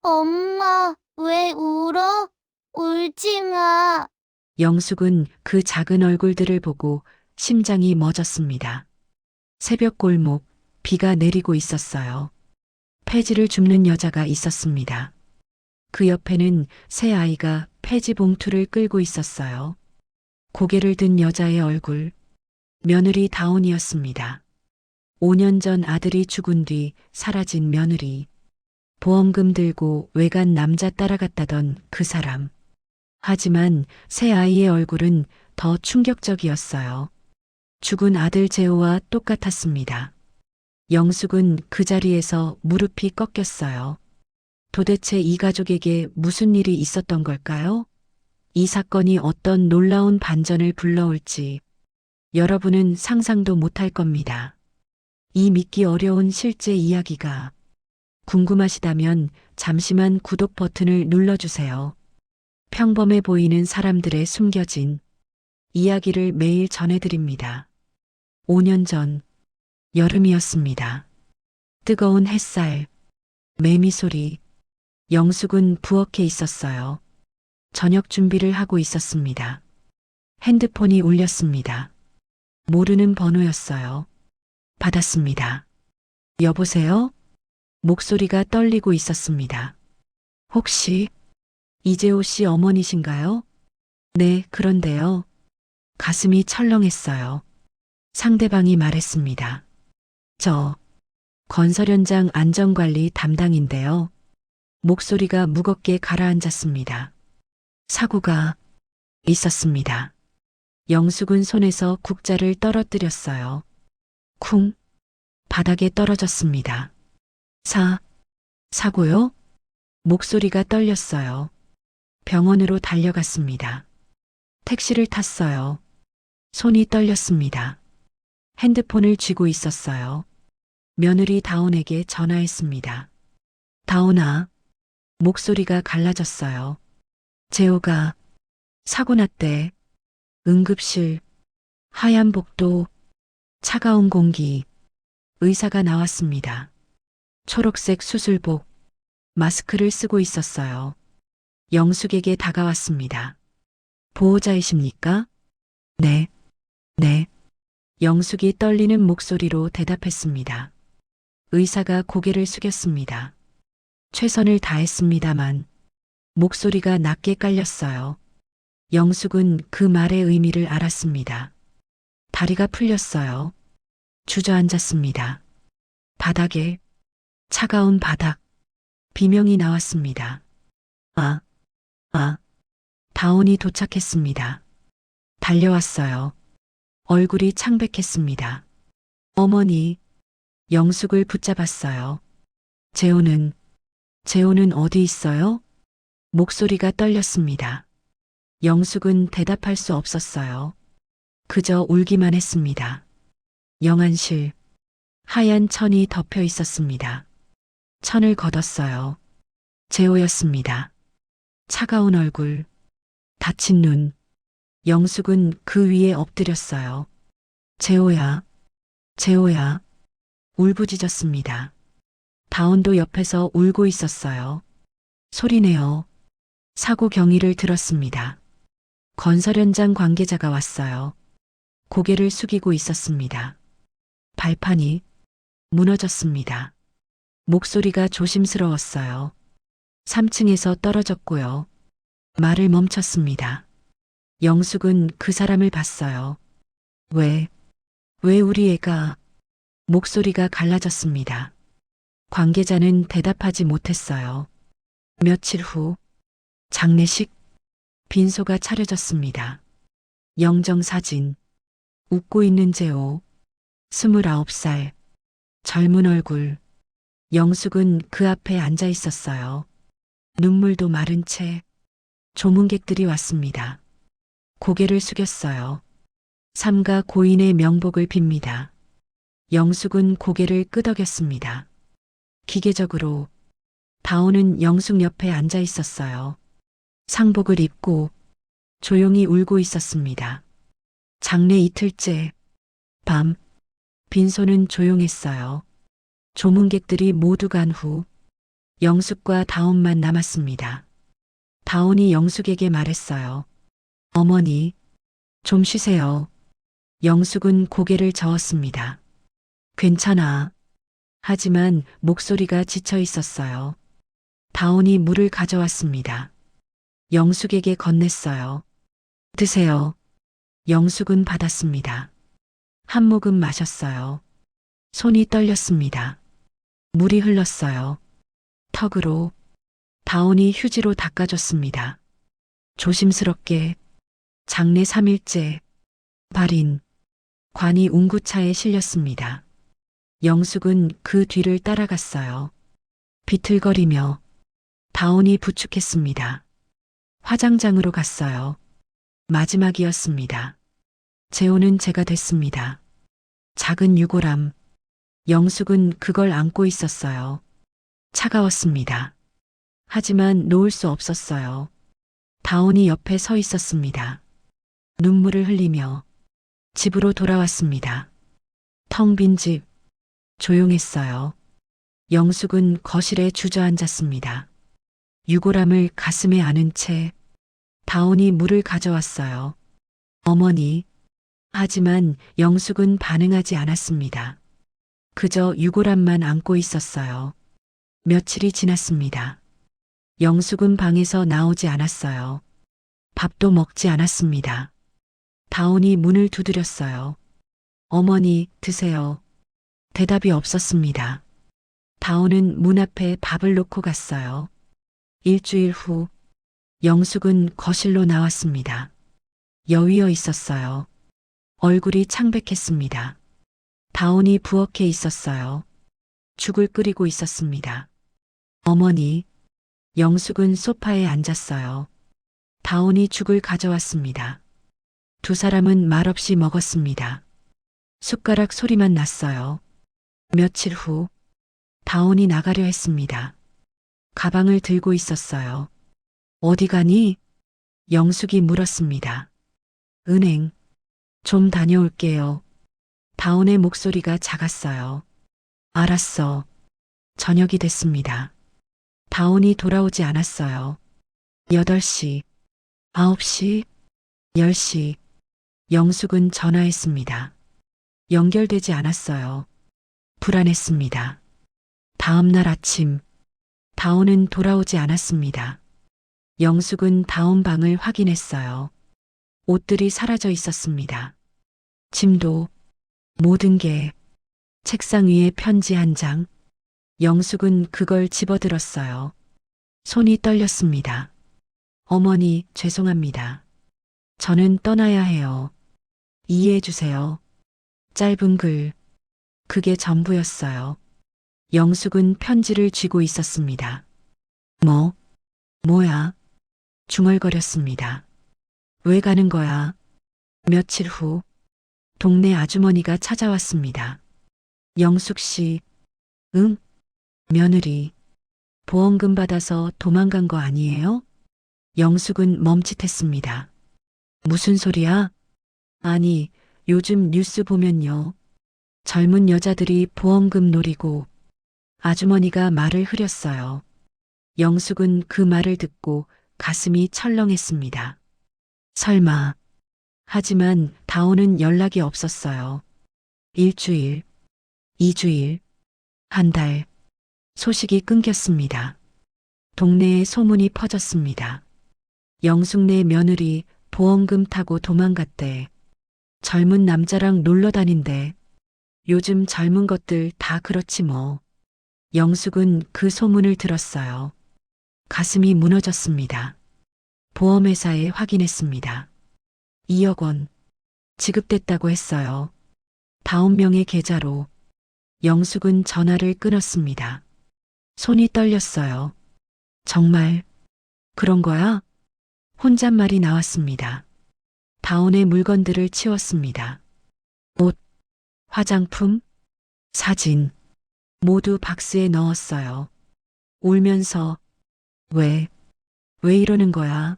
엄마, 왜 울어? 울지 마. 영숙은 그 작은 얼굴들을 보고 심장이 멎었습니다. 새벽 골목, 비가 내리고 있었어요. 폐지를 줍는 여자가 있었습니다. 그 옆에는 새 아이가 폐지 봉투를 끌고 있었어요. 고개를 든 여자의 얼굴, 며느리 다운이었습니다. 5년 전 아들이 죽은 뒤 사라진 며느리. 보험금 들고 외간 남자 따라갔다던 그 사람. 하지만 새 아이의 얼굴은 더 충격적이었어요. 죽은 아들 재호와 똑같았습니다. 영숙은 그 자리에서 무릎이 꺾였어요. 도대체 이 가족에게 무슨 일이 있었던 걸까요? 이 사건이 어떤 놀라운 반전을 불러올지 여러분은 상상도 못할 겁니다. 이 믿기 어려운 실제 이야기가 궁금하시다면 잠시만 구독 버튼을 눌러주세요. 평범해 보이는 사람들의 숨겨진 이야기를 매일 전해드립니다. 5년 전 여름이었습니다. 뜨거운 햇살, 매미 소리, 영숙은 부엌에 있었어요. 저녁 준비를 하고 있었습니다. 핸드폰이 울렸습니다. 모르는 번호였어요. 받았습니다. 여보세요? 목소리가 떨리고 있었습니다. 혹시 이재호 씨 어머니신가요? 네, 그런데요. 가슴이 철렁했어요. 상대방이 말했습니다. 저 건설 현장 안전관리 담당인데요. 목소리가 무겁게 가라앉았습니다. 사고가 있었습니다. 영숙은 손에서 국자를 떨어뜨렸어요. 쿵, 바닥에 떨어졌습니다. 사고요? 목소리가 떨렸어요. 병원으로 달려갔습니다. 택시를 탔어요. 손이 떨렸습니다. 핸드폰을 쥐고 있었어요. 며느리 다온에게 전화했습니다. 다온아, 목소리가 갈라졌어요. 재호가 사고 났대. 응급실, 하얀 복도, 차가운 공기, 의사가 나왔습니다. 초록색 수술복, 마스크를 쓰고 있었어요. 영숙에게 다가왔습니다. 보호자이십니까? 네, 네. 영숙이 떨리는 목소리로 대답했습니다. 의사가 고개를 숙였습니다. 최선을 다했습니다만 목소리가 낮게 깔렸어요. 영숙은 그 말의 의미를 알았습니다. 다리가 풀렸어요. 주저앉았습니다. 바닥에 차가운 바닥, 비명이 나왔습니다. 아, 다온이 도착했습니다. 달려왔어요. 얼굴이 창백했습니다. 어머니, 영숙을 붙잡았어요. 재호는 어디 있어요? 목소리가 떨렸습니다. 영숙은 대답할 수 없었어요. 그저 울기만 했습니다. 영안실, 하얀 천이 덮여 있었습니다. 천을 걷었어요. 재호였습니다. 차가운 얼굴, 다친 눈. 영숙은 그 위에 엎드렸어요. 재호야, 재호야. 울부짖었습니다. 다온도 옆에서 울고 있었어요. 소리내어. 사고 경위를 들었습니다. 건설 현장 관계자가 왔어요. 고개를 숙이고 있었습니다. 발판이 무너졌습니다. 목소리가 조심스러웠어요. 3층에서 떨어졌고요. 말을 멈췄습니다. 영숙은 그 사람을 봤어요. 왜 우리 애가 목소리가 갈라졌습니다. 관계자는 대답하지 못했어요. 며칠 후 장례식 빈소가 차려졌습니다. 영정사진 웃고 있는 재호 29살 젊은 얼굴 영숙은 그 앞에 앉아 있었어요. 눈물도 마른 채 조문객들이 왔습니다. 고개를 숙였어요. 삼가 고인의 명복을 빕니다. 영숙은 고개를 끄덕였습니다. 기계적으로 다온은 영숙 옆에 앉아 있었어요. 상복을 입고 조용히 울고 있었습니다. 장례 이틀째 밤 빈소는 조용했어요. 조문객들이 모두 간 후 영숙과 다온만 남았습니다. 다온이 영숙에게 말했어요. 어머니, 좀 쉬세요. 영숙은 고개를 저었습니다. 괜찮아. 하지만 목소리가 지쳐 있었어요. 다온이 물을 가져왔습니다. 영숙에게 건넸어요. 드세요. 영숙은 받았습니다. 한 모금 마셨어요. 손이 떨렸습니다. 물이 흘렀어요. 턱으로. 다온이 휴지로 닦아줬습니다. 조심스럽게. 장례 3일째. 발인. 관이 운구차에 실렸습니다. 영숙은 그 뒤를 따라갔어요. 비틀거리며. 다온이 부축했습니다. 화장장으로 갔어요. 마지막이었습니다. 재혼은 제가 됐습니다. 작은 유골함. 영숙은 그걸 안고 있었어요. 차가웠습니다. 하지만 놓을 수 없었어요. 다온이 옆에 서 있었습니다. 눈물을 흘리며 집으로 돌아왔습니다. 텅 빈 집. 조용했어요. 영숙은 거실에 주저앉았습니다. 유골함을 가슴에 안은 채 다온이 물을 가져왔어요. 어머니. 하지만 영숙은 반응하지 않았습니다. 그저 유골함만 안고 있었어요. 며칠이 지났습니다. 영숙은 방에서 나오지 않았어요. 밥도 먹지 않았습니다. 다온이 문을 두드렸어요. 어머니, 드세요. 대답이 없었습니다. 다온은 문 앞에 밥을 놓고 갔어요. 일주일 후, 영숙은 거실로 나왔습니다. 여위어 있었어요. 얼굴이 창백했습니다. 다온이 부엌에 있었어요. 죽을 끓이고 있었습니다. 어머니. 영숙은 소파에 앉았어요. 다온이 죽을 가져왔습니다. 두 사람은 말없이 먹었습니다. 숟가락 소리만 났어요. 며칠 후, 다온이 나가려 했습니다. 가방을 들고 있었어요. 어디 가니? 영숙이 물었습니다. 은행. 좀 다녀올게요. 다온의 목소리가 작았어요. 알았어. 저녁이 됐습니다. 다온이 돌아오지 않았어요. 8시, 9시, 10시. 영숙은 전화했습니다. 연결되지 않았어요. 불안했습니다. 다음 날 아침, 다온은 돌아오지 않았습니다. 영숙은 다온 방을 확인했어요. 옷들이 사라져 있었습니다. 짐도, 모든 게, 책상 위에 편지 한 장. 영숙은 그걸 집어들었어요. 손이 떨렸습니다. 어머니, 죄송합니다. 저는 떠나야 해요. 이해해 주세요. 짧은 글. 그게 전부였어요. 영숙은 편지를 쥐고 있었습니다. 뭐야? 중얼거렸습니다. 왜 가는 거야? 며칠 후, 동네 아주머니가 찾아왔습니다. 영숙 씨. 응? 며느리. 보험금 받아서 도망간 거 아니에요? 영숙은 멈칫했습니다. 무슨 소리야? 아니, 요즘 뉴스 보면요. 젊은 여자들이 보험금 노리고. 아주머니가 말을 흐렸어요. 영숙은 그 말을 듣고 가슴이 철렁했습니다. 설마. 하지만 다온은 연락이 없었어요. 일주일, 2주일, 한 달. 소식이 끊겼습니다. 동네에 소문이 퍼졌습니다. 영숙네 며느리 보험금 타고 도망갔대. 젊은 남자랑 놀러 다닌대. 요즘 젊은 것들 다 그렇지 뭐. 영숙은 그 소문을 들었어요. 가슴이 무너졌습니다. 보험회사에 확인했습니다. 2억 원 지급됐다고 했어요. 다운 명의 계좌로. 영숙은 전화를 끊었습니다. 손이 떨렸어요. 정말 그런 거야? 혼잣말이 나왔습니다. 다온의 물건들을 치웠습니다. 옷, 화장품, 사진 모두 박스에 넣었어요. 울면서 왜 이러는 거야?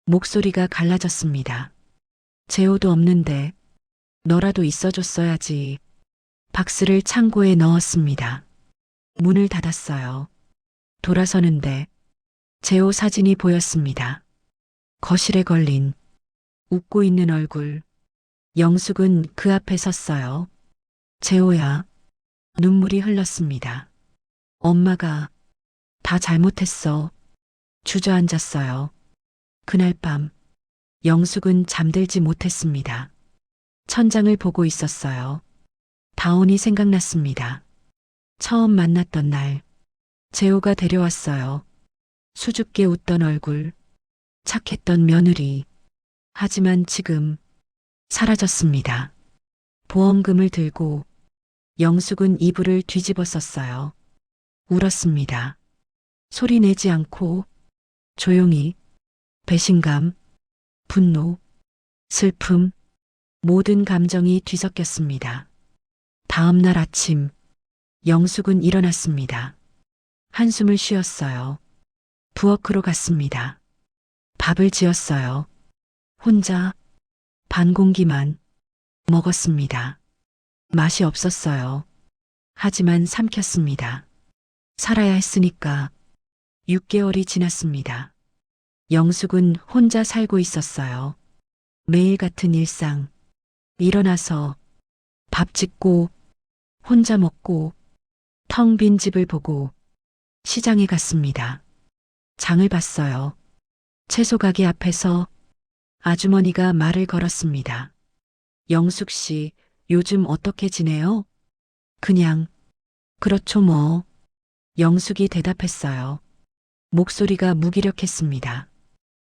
목소리가 갈라졌습니다. 재호도 없는데 너라도 있어줬어야지. 박스를 창고에 넣었습니다. 문을 닫았어요. 돌아서는데 재호 사진이 보였습니다. 거실에 걸린 웃고 있는 얼굴. 영숙은 그 앞에 섰어요. 재호야. 눈물이 흘렀습니다. 엄마가 다 잘못했어. 주저앉았어요. 그날 밤 영숙은 잠들지 못했습니다. 천장을 보고 있었어요. 다온이 생각났습니다. 처음 만났던 날 재호가 데려왔어요. 수줍게 웃던 얼굴, 착했던 며느리. 하지만 지금 사라졌습니다. 보험금을 들고 영숙은 이불을 뒤집어 썼어요. 울었습니다. 소리 내지 않고 조용히. 배신감, 분노, 슬픔, 모든 감정이 뒤섞였습니다. 다음 날 아침 영숙은 일어났습니다. 한숨을 쉬었어요. 부엌으로 갔습니다. 밥을 지었어요. 혼자 반 공기만 먹었습니다. 맛이 없었어요. 하지만 삼켰습니다. 살아야 했으니까. 6개월이 지났습니다. 영숙은 혼자 살고 있었어요. 매일 같은 일상. 일어나서 밥 짓고 혼자 먹고 텅 빈 집을 보고 시장에 갔습니다. 장을 봤어요. 채소 가게 앞에서 아주머니가 말을 걸었습니다. 영숙 씨, 요즘 어떻게 지내요? 그냥, 그렇죠 뭐. 영숙이 대답했어요. 목소리가 무기력했습니다.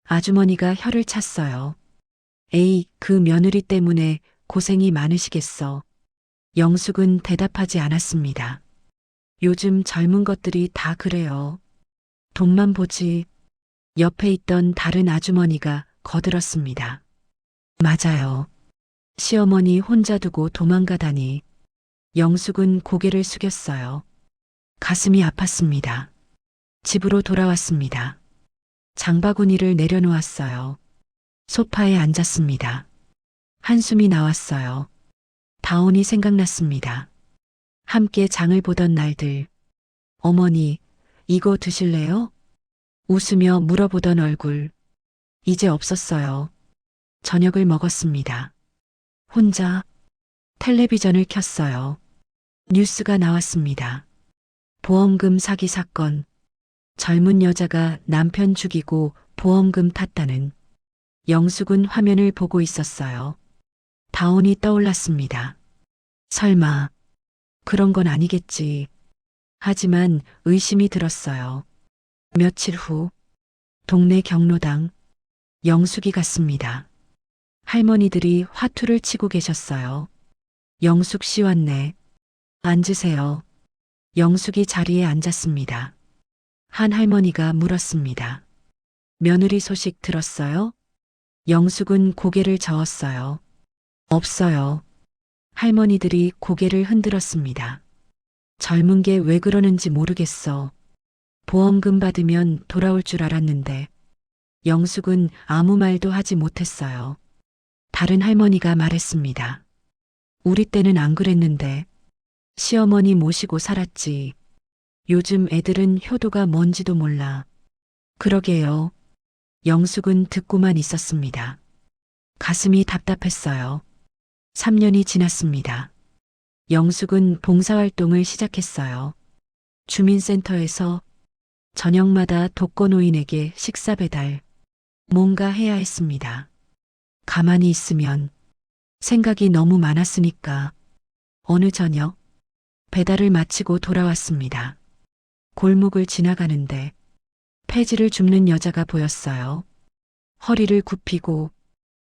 아주머니가 혀를 찼어요. 에이, 그 며느리 때문에 고생이 많으시겠어. 영숙은 대답하지 않았습니다. 요즘 젊은 것들이 다 그래요. 돈만 보지. 옆에 있던 다른 아주머니가 거들었습니다. 맞아요. 시어머니 혼자 두고 도망가다니. 영숙은 고개를 숙였어요. 가슴이 아팠습니다. 집으로 돌아왔습니다. 장바구니를 내려놓았어요. 소파에 앉았습니다. 한숨이 나왔어요. 다온이 생각났습니다. 함께 장을 보던 날들. 어머니, 이거 드실래요? 웃으며 물어보던 얼굴. 이제 없었어요. 저녁을 먹었습니다. 혼자 텔레비전을 켰어요. 뉴스가 나왔습니다. 보험금 사기 사건. 젊은 여자가 남편 죽이고 보험금 탔다는. 영숙은 화면을 보고 있었어요. 다온이 떠올랐습니다. 설마 그런 건 아니겠지. 하지만 의심이 들었어요. 며칠 후 동네 경로당. 영숙이 갔습니다. 할머니들이 화투를 치고 계셨어요. 영숙 씨 왔네. 앉으세요. 영숙이 자리에 앉았습니다. 한 할머니가 물었습니다. 며느리 소식 들었어요? 영숙은 고개를 저었어요. 없어요. 할머니들이 고개를 흔들었습니다. 젊은 게 왜 그러는지 모르겠어. 보험금 받으면 돌아올 줄 알았는데. 영숙은 아무 말도 하지 못했어요. 다른 할머니가 말했습니다. 우리 때는 안 그랬는데. 시어머니 모시고 살았지. 요즘 애들은 효도가 뭔지도 몰라. 그러게요. 영숙은 듣고만 있었습니다. 가슴이 답답했어요. 3년이 지났습니다. 영숙은 봉사활동을 시작했어요. 주민센터에서 저녁마다 독거노인에게 식사 배달. 뭔가 해야 했습니다. 가만히 있으면 생각이 너무 많았으니까. 어느 저녁 배달을 마치고 돌아왔습니다. 골목을 지나가는데 폐지를 줍는 여자가 보였어요. 허리를 굽히고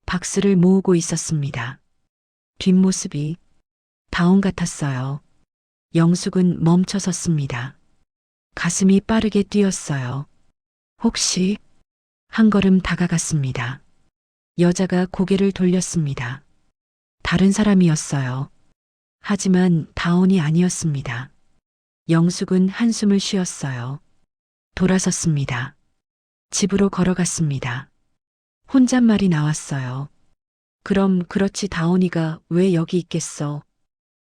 박스를 모으고 있었습니다. 뒷모습이 다온 같았어요. 영숙은 멈춰 섰습니다. 가슴이 빠르게 뛰었어요. 혹시? 한 걸음 다가갔습니다. 여자가 고개를 돌렸습니다. 다른 사람이었어요. 하지만 다온이 아니었습니다. 영숙은 한숨을 쉬었어요. 돌아섰습니다. 집으로 걸어갔습니다. 혼잣말이 나왔어요. 그럼 그렇지 다온이가 왜 여기 있겠어?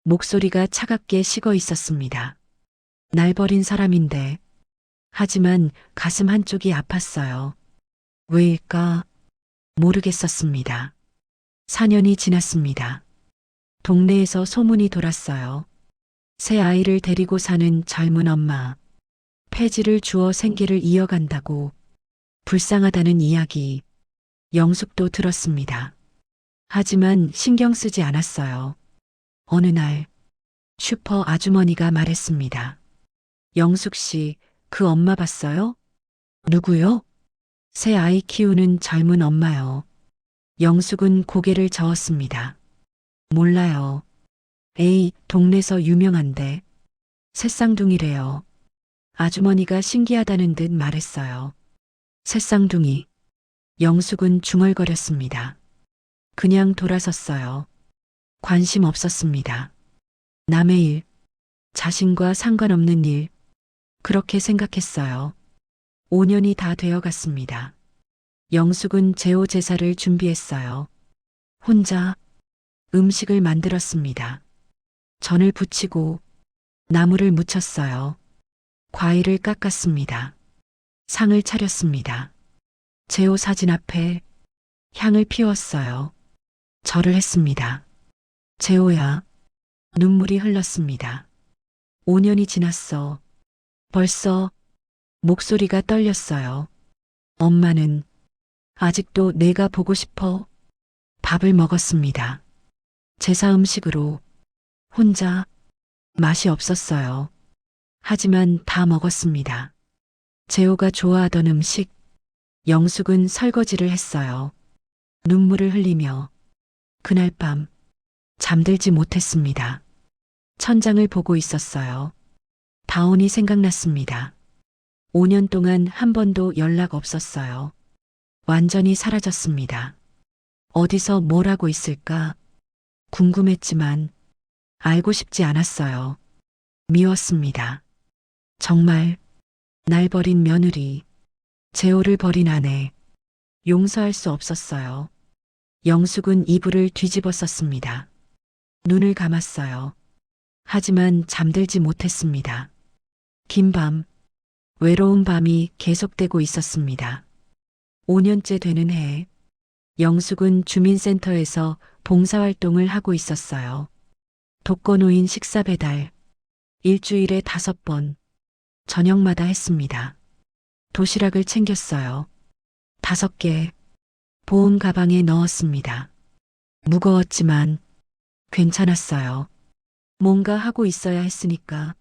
목소리가 차갑게 식어 있었습니다. 날 버린 사람인데 하지만 가슴 한쪽이 아팠어요. 왜일까? 모르겠었습니다. 4년이 지났습니다. 동네에서 소문이 돌았어요. 새 아이를 데리고 사는 젊은 엄마. 폐지를 주어 생계를 이어간다고. 불쌍하다는 이야기. 영숙도 들었습니다. 하지만 신경 쓰지 않았어요. 어느 날 슈퍼 아주머니가 말했습니다. 영숙 씨, 그 엄마 봤어요? 누구요? 새 아이 키우는 젊은 엄마요. 영숙은 고개를 저었습니다. 몰라요. 에이, 동네서 유명한데. 새쌍둥이래요. 아주머니가 신기하다는 듯 말했어요. 새쌍둥이. 영숙은 중얼거렸습니다. 그냥 돌아섰어요. 관심 없었습니다. 남의 일, 자신과 상관없는 일, 그렇게 생각했어요. 5년이 다 되어 갔습니다. 영숙은 제호 제사를 준비했어요. 혼자 음식을 만들었습니다. 전을 부치고 나물을 무쳤어요. 과일을 깎았습니다. 상을 차렸습니다. 제호 사진 앞에 향을 피웠어요. 절을 했습니다. 제호야. 눈물이 흘렀습니다. 5년이 지났어. 벌써 목소리가 떨렸어요. 엄마는 아직도 내가 보고 싶어. 밥을 먹었습니다. 제사 음식으로 혼자 맛이 없었어요. 하지만 다 먹었습니다. 제호가 좋아하던 음식, 영숙은 설거지를 했어요. 눈물을 흘리며 그날 밤 잠들지 못했습니다. 천장을 보고 있었어요. 다온이 생각났습니다. 5년 동안 한 번도 연락 없었어요. 완전히 사라졌습니다. 어디서 뭘 하고 있을까? 궁금했지만 알고 싶지 않았어요. 미웠습니다. 정말 날 버린 며느리, 제호를 버린 아내, 용서할 수 없었어요. 영숙은 이불을 뒤집어 썼습니다. 눈을 감았어요. 하지만 잠들지 못했습니다. 긴 밤, 외로운 밤이 계속되고 있었습니다. 5년째 되는 해, 영숙은 주민센터에서 봉사활동을 하고 있었어요. 독거노인 식사 배달, 일주일에 5번, 저녁마다 했습니다. 도시락을 챙겼어요. 5개, 보온 가방에 넣었습니다. 무거웠지만 괜찮았어요. 뭔가 하고 있어야 했으니까.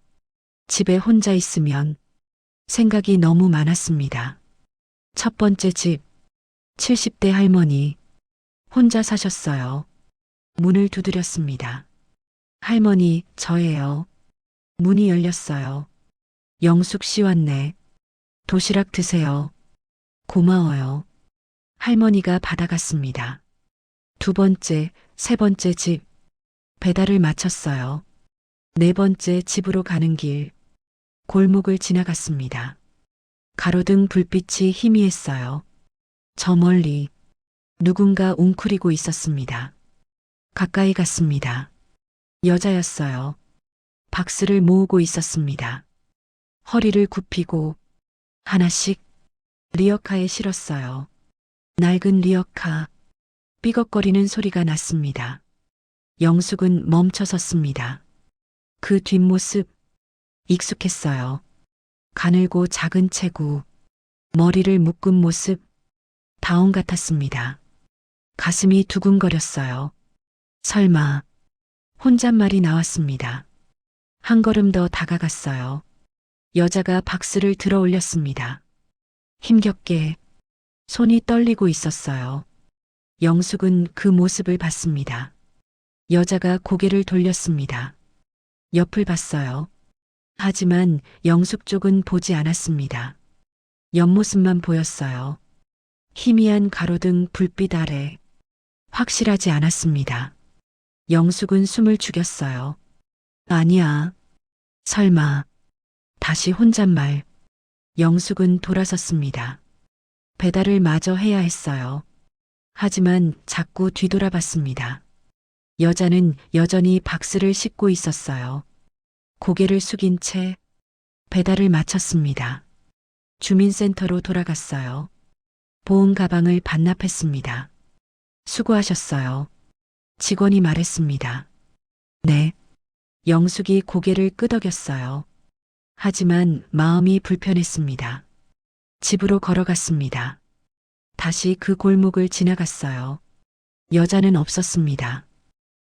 집에 혼자 있으면 생각이 너무 많았습니다. 첫 번째 집, 70대 할머니, 혼자 사셨어요. 문을 두드렸습니다. 할머니, 저예요. 문이 열렸어요. 영숙 씨 왔네. 도시락 드세요. 고마워요. 할머니가 받아갔습니다. 2번째, 3번째 집, 배달을 마쳤어요. 4번째 집으로 가는 길, 골목을 지나갔습니다. 가로등 불빛이 희미했어요. 저 멀리 누군가 웅크리고 있었습니다. 가까이 갔습니다. 여자였어요. 박스를 모으고 있었습니다. 허리를 굽히고 하나씩 리어카에 실었어요. 낡은 리어카, 삐걱거리는 소리가 났습니다. 영숙은 멈춰 섰습니다. 그 뒷모습 익숙했어요. 가늘고 작은 체구, 머리를 묶은 모습, 다운 같았습니다. 가슴이 두근거렸어요. 설마, 혼잣말이 나왔습니다. 한 걸음 더 다가갔어요. 여자가 박스를 들어 올렸습니다. 힘겹게 손이 떨리고 있었어요. 영숙은 그 모습을 봤습니다. 여자가 고개를 돌렸습니다. 옆을 봤어요. 하지만 영숙 쪽은 보지 않았습니다. 옆모습만 보였어요. 희미한 가로등 불빛 아래 확실하지 않았습니다. 영숙은 숨을 죽였어요. 아니야. 설마. 다시 혼잣말. 영숙은 돌아섰습니다. 배달을 마저 해야 했어요. 하지만 자꾸 뒤돌아봤습니다. 여자는 여전히 박스를 싣고 있었어요. 고개를 숙인 채 배달을 마쳤습니다. 주민센터로 돌아갔어요. 보험 가방을 반납했습니다. 수고하셨어요. 직원이 말했습니다. 네. 영숙이 고개를 끄덕였어요. 하지만 마음이 불편했습니다. 집으로 걸어갔습니다. 다시 그 골목을 지나갔어요. 여자는 없었습니다.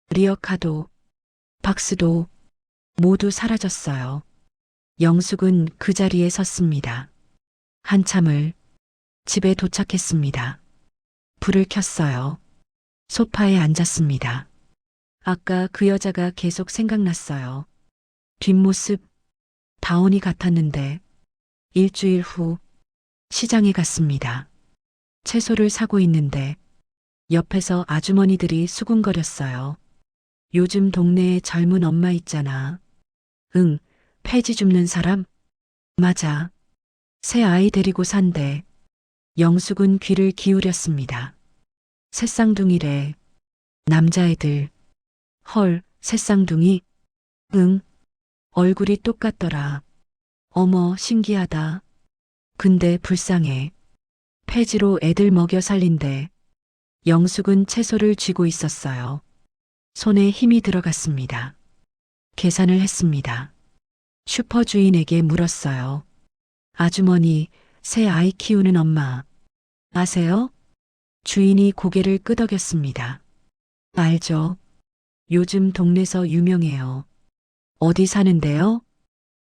리어카도, 박스도 모두 사라졌어요. 영숙은 그 자리에 섰습니다. 한참을 집에 도착했습니다. 불을 켰어요. 소파에 앉았습니다. 아까 그 여자가 계속 생각났어요. 뒷모습, 다운이 같았는데 일주일 후 시장에 갔습니다. 채소를 사고 있는데 옆에서 아주머니들이 수군거렸어요. 요즘 동네에 젊은 엄마 있잖아. 응, 폐지 줍는 사람? 맞아. 새 아이 데리고 산대. 영숙은 귀를 기울였습니다. 새쌍둥이래. 남자애들. 헐, 새쌍둥이? 응. 얼굴이 똑같더라. 어머, 신기하다. 근데 불쌍해. 폐지로 애들 먹여 살린대. 영숙은 채소를 쥐고 있었어요. 손에 힘이 들어갔습니다. 계산을 했습니다. 슈퍼 주인에게 물었어요. 아주머니, 새 아이 키우는 엄마. 아세요? 주인이 고개를 끄덕였습니다. 알죠. 요즘 동네서 유명해요. 어디 사는데요?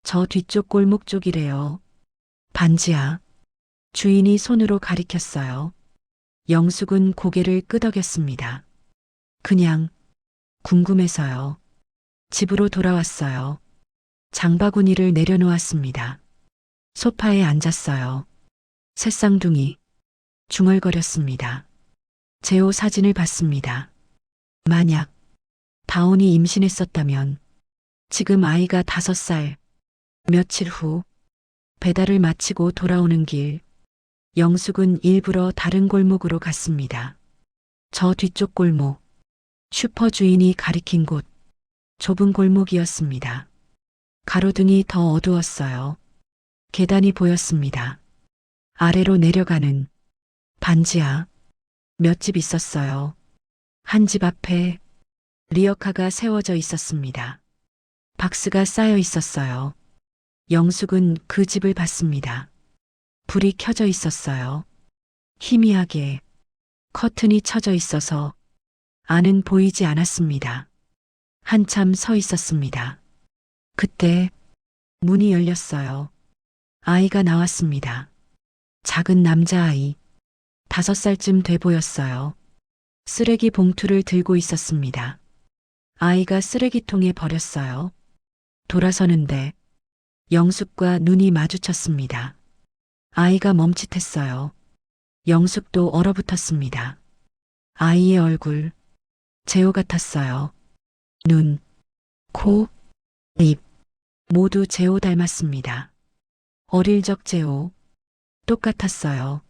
저 뒤쪽 골목 쪽이래요. 반지하. 주인이 손으로 가리켰어요. 영숙은 고개를 끄덕였습니다. 그냥 궁금해서요. 집으로 돌아왔어요. 장바구니를 내려놓았습니다. 소파에 앉았어요. 새쌍둥이. 중얼거렸습니다. 제호 사진을 봤습니다. 만약 다운이 임신했었다면 지금 아이가 5살. 며칠 후 배달을 마치고 돌아오는 길 영숙은 일부러 다른 골목으로 갔습니다. 저 뒤쪽 골목. 슈퍼 주인이 가리킨 곳. 좁은 골목이었습니다. 가로등이 더 어두웠어요. 계단이 보였습니다. 아래로 내려가는 반지하. 몇 집 있었어요. 한 집 앞에 리어카가 세워져 있었습니다. 박스가 쌓여 있었어요. 영숙은 그 집을 봤습니다. 불이 켜져 있었어요. 희미하게 커튼이 쳐져 있어서 안은 보이지 않았습니다. 한참 서 있었습니다. 그때 문이 열렸어요. 아이가 나왔습니다. 작은 남자아이. 5살쯤 돼 보였어요. 쓰레기 봉투를 들고 있었습니다. 아이가 쓰레기통에 버렸어요. 돌아서는데 영숙과 눈이 마주쳤습니다. 아이가 멈칫했어요. 영숙도 얼어붙었습니다. 아이의 얼굴, 제호 같았어요. 눈, 코, 입, 모두 제호 닮았습니다. 어릴 적 제호, 똑같았어요.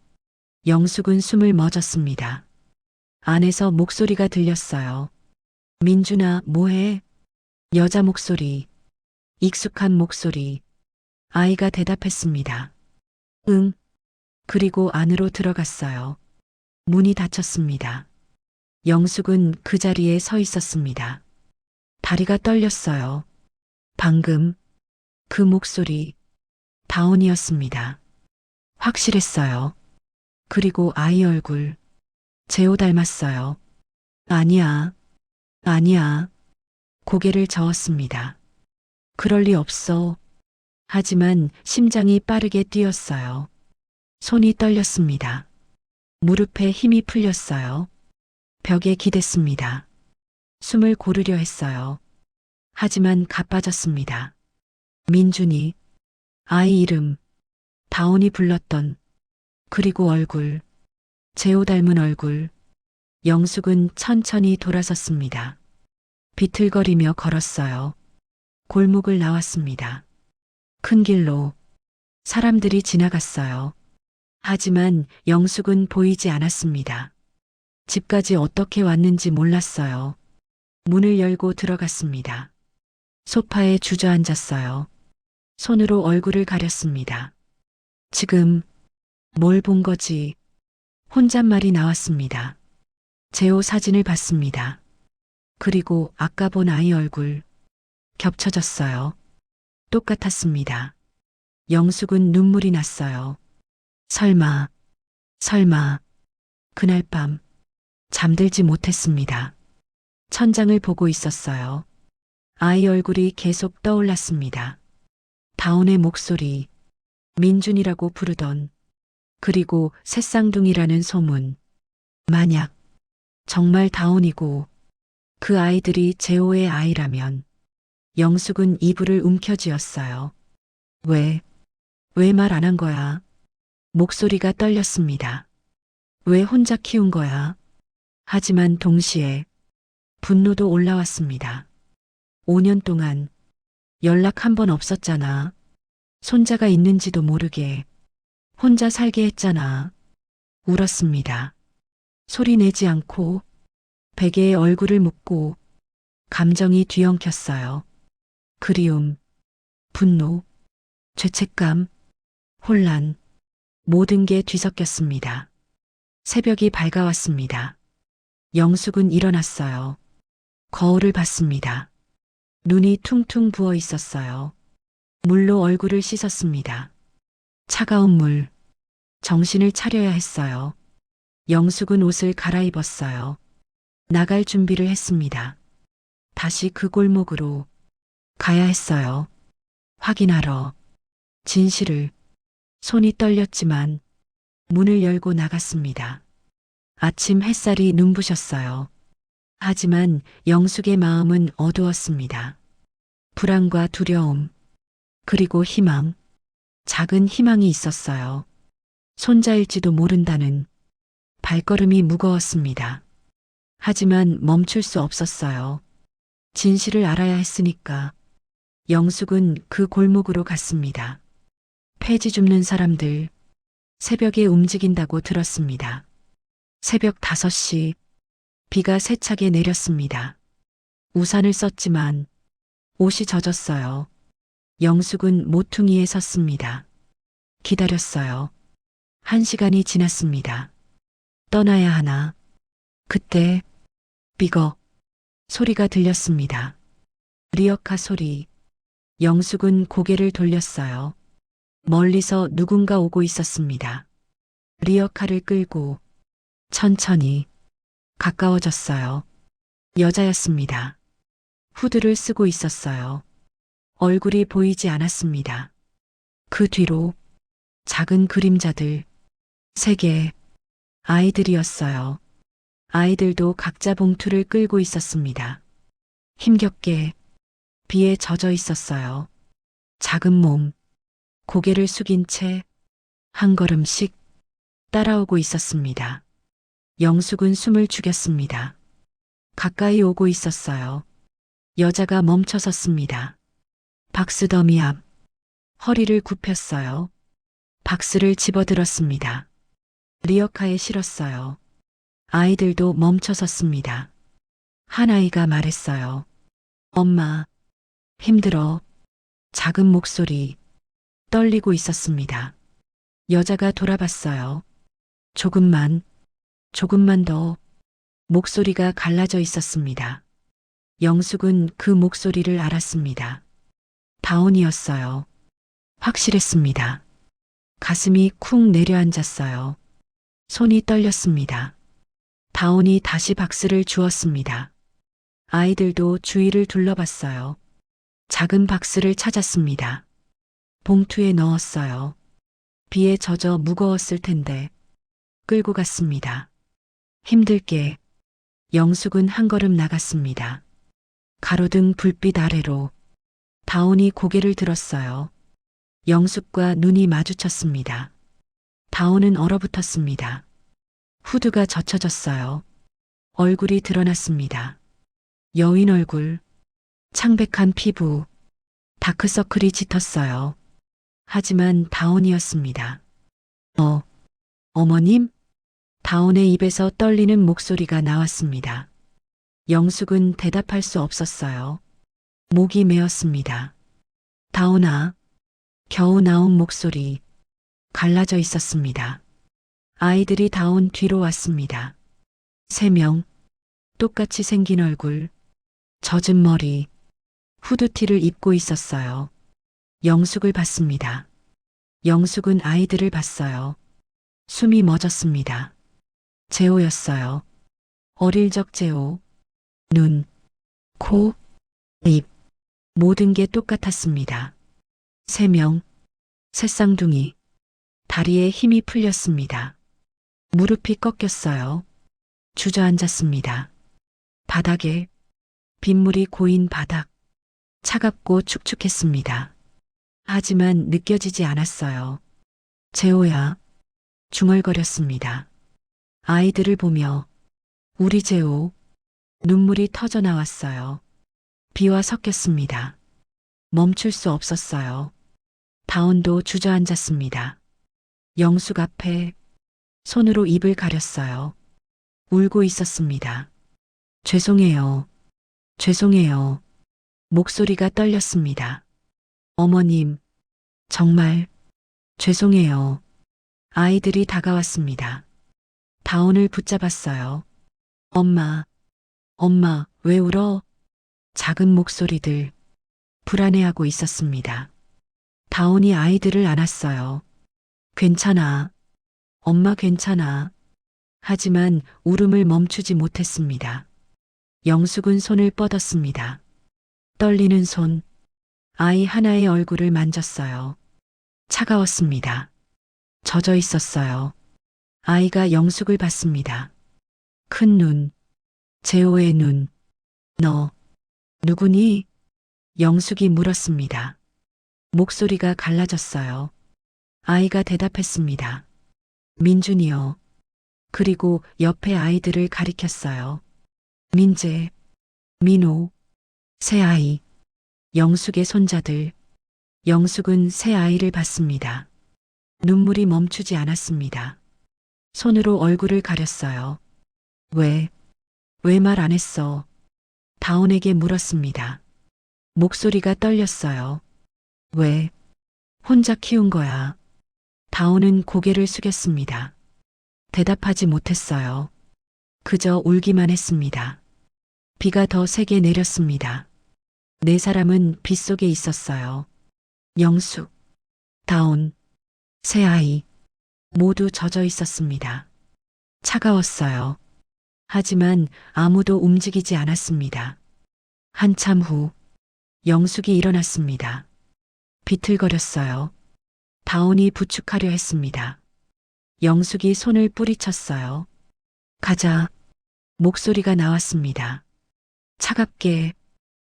영숙은 숨을 멎었습니다. 안에서 목소리가 들렸어요. 민준아, 뭐해? 여자 목소리, 익숙한 목소리. 아이가 대답했습니다. 응. 그리고 안으로 들어갔어요. 문이 닫혔습니다. 영숙은 그 자리에 서 있었습니다. 다리가 떨렸어요. 방금 그 목소리, 다운이었습니다. 확실했어요. 그리고 아이 얼굴, 제호 닮았어요. 아니야, 아니야. 고개를 저었습니다. 그럴 리 없어. 하지만 심장이 빠르게 뛰었어요. 손이 떨렸습니다. 무릎에 힘이 풀렸어요. 벽에 기댔습니다. 숨을 고르려 했어요. 하지만 가빠졌습니다. 민준이, 아이 이름, 다운이 불렀던, 그리고 얼굴, 제호 닮은 얼굴. 영숙은 천천히 돌아섰습니다. 비틀거리며 걸었어요. 골목을 나왔습니다. 큰 길로 사람들이 지나갔어요. 하지만 영숙은 보이지 않았습니다. 집까지 어떻게 왔는지 몰랐어요. 문을 열고 들어갔습니다. 소파에 주저앉았어요. 손으로 얼굴을 가렸습니다. 지금 뭘 본 거지? 혼잣말이 나왔습니다. 제호 사진을 봤습니다. 그리고 아까 본 아이 얼굴 겹쳐졌어요. 똑같았습니다. 영숙은 눈물이 났어요. 설마, 설마, 그날 밤 잠들지 못했습니다. 천장을 보고 있었어요. 아이 얼굴이 계속 떠올랐습니다. 다온의 목소리, 민준이라고 부르던, 그리고 새쌍둥이라는 소문. 만약 정말 다온이고 그 아이들이 제호의 아이라면 영숙은 이불을 움켜쥐었어요. 왜 말 안 한 거야? 목소리가 떨렸습니다. 왜 혼자 키운 거야? 하지만 동시에 분노도 올라왔습니다. 5년 동안 연락 한 번 없었잖아. 손자가 있는지도 모르게 혼자 살게 했잖아. 울었습니다. 소리 내지 않고 베개에 얼굴을 묻고 감정이 뒤엉켰어요. 그리움, 분노, 죄책감, 혼란, 모든 게 뒤섞였습니다. 새벽이 밝아왔습니다. 영숙은 일어났어요. 거울을 봤습니다. 눈이 퉁퉁 부어 있었어요. 물로 얼굴을 씻었습니다. 차가운 물. 정신을 차려야 했어요. 영숙은 옷을 갈아입었어요. 나갈 준비를 했습니다. 다시 그 골목으로 가야 했어요. 확인하러. 진실을. 손이 떨렸지만 문을 열고 나갔습니다. 아침 햇살이 눈부셨어요. 하지만 영숙의 마음은 어두웠습니다. 불안과 두려움, 그리고 희망, 작은 희망이 있었어요. 손자일지도 모른다는. 발걸음이 무거웠습니다. 하지만 멈출 수 없었어요. 진실을 알아야 했으니까. 영숙은 그 골목으로 갔습니다. 폐지 줍는 사람들, 새벽에 움직인다고 들었습니다. 새벽 5시, 비가 세차게 내렸습니다. 우산을 썼지만 옷이 젖었어요. 영숙은 모퉁이에 섰습니다. 기다렸어요. 1시간이 지났습니다. 떠나야 하나. 그때 삐걱 소리가 들렸습니다. 리어카 소리. 영숙은 고개를 돌렸어요. 멀리서 누군가 오고 있었습니다. 리어카를 끌고 천천히 가까워졌어요. 여자였습니다. 후드를 쓰고 있었어요. 얼굴이 보이지 않았습니다. 그 뒤로 작은 그림자들, 3개, 아이들이었어요. 아이들도 각자 봉투를 끌고 있었습니다. 힘겹게 비에 젖어 있었어요. 작은 몸, 고개를 숙인 채 한 걸음씩 따라오고 있었습니다. 영숙은 숨을 죽였습니다. 가까이 오고 있었어요. 여자가 멈춰 섰습니다. 박스 더미 앞, 허리를 굽혔어요. 박스를 집어들었습니다. 리어카에 실었어요. 아이들도 멈춰 섰습니다. 한 아이가 말했어요. 엄마, 힘들어. 작은 목소리, 떨리고 있었습니다. 여자가 돌아봤어요. 조금만 더. 목소리가 갈라져 있었습니다. 영숙은 그 목소리를 알았습니다. 다온이었어요. 확실했습니다. 가슴이 쿵 내려앉았어요. 손이 떨렸습니다. 다온이 다시 박스를 주었습니다. 아이들도 주위를 둘러봤어요. 작은 박스를 찾았습니다. 봉투에 넣었어요. 비에 젖어 무거웠을 텐데 끌고 갔습니다. 힘들게 영숙은 한 걸음 나갔습니다. 가로등 불빛 아래로 다온이 고개를 들었어요. 영숙과 눈이 마주쳤습니다. 다온은 얼어붙었습니다. 후드가 젖혀졌어요. 얼굴이 드러났습니다. 여인 얼굴, 창백한 피부, 다크서클이 짙었어요. 하지만 다온이었습니다. 어머님? 다온의 입에서 떨리는 목소리가 나왔습니다. 영숙은 대답할 수 없었어요. 목이 메었습니다. 다온아, 겨우 나온 목소리. 갈라져 있었습니다. 아이들이 다운 뒤로 왔습니다. 3명, 똑같이 생긴 얼굴, 젖은 머리, 후드티를 입고 있었어요. 영숙을 봤습니다. 영숙은 아이들을 봤어요. 숨이 멎었습니다. 재호였어요. 어릴 적 재호. 눈, 코, 입, 모든 게 똑같았습니다. 3명, 새쌍둥이. 다리에 힘이 풀렸습니다. 무릎이 꺾였어요. 주저앉았습니다. 바닥에 빗물이 고인 바닥. 차갑고 축축했습니다. 하지만 느껴지지 않았어요. 재호야. 중얼거렸습니다. 아이들을 보며 우리 재호. 눈물이 터져 나왔어요. 비와 섞였습니다. 멈출 수 없었어요. 다운도 주저앉았습니다. 영숙 앞에 손으로 입을 가렸어요. 울고 있었습니다. 죄송해요. 죄송해요. 목소리가 떨렸습니다. 어머님, 정말 죄송해요. 아이들이 다가왔습니다. 다운을 붙잡았어요. 엄마, 엄마, 왜 울어? 작은 목소리들 불안해하고 있었습니다. 다운이 아이들을 안았어요. 괜찮아. 엄마 괜찮아. 하지만 울음을 멈추지 못했습니다. 영숙은 손을 뻗었습니다. 떨리는 손. 아이 하나의 얼굴을 만졌어요. 차가웠습니다. 젖어 있었어요. 아이가 영숙을 봤습니다. 큰 눈. 재호의 눈. 너, 누구니? 영숙이 물었습니다. 목소리가 갈라졌어요. 아이가 대답했습니다. 민준이요. 그리고 옆에 아이들을 가리켰어요. 민재, 민호, 새아이, 영숙의 손자들. 영숙은 새 아이를 봤습니다. 눈물이 멈추지 않았습니다. 손으로 얼굴을 가렸어요. 왜 말 안 했어? 다운에게 물었습니다. 목소리가 떨렸어요. 왜 혼자 키운 거야? 다운은 고개를 숙였습니다. 대답하지 못했어요. 그저 울기만 했습니다. 비가 더 세게 내렸습니다. 4사람은 빗속에 있었어요. 영숙, 다운, 새아이 모두 젖어 있었습니다. 차가웠어요. 하지만 아무도 움직이지 않았습니다. 한참 후 영숙이 일어났습니다. 비틀거렸어요. 다운이 부축하려 했습니다. 영숙이 손을 뿌리쳤어요. 가자. 목소리가 나왔습니다. 차갑게.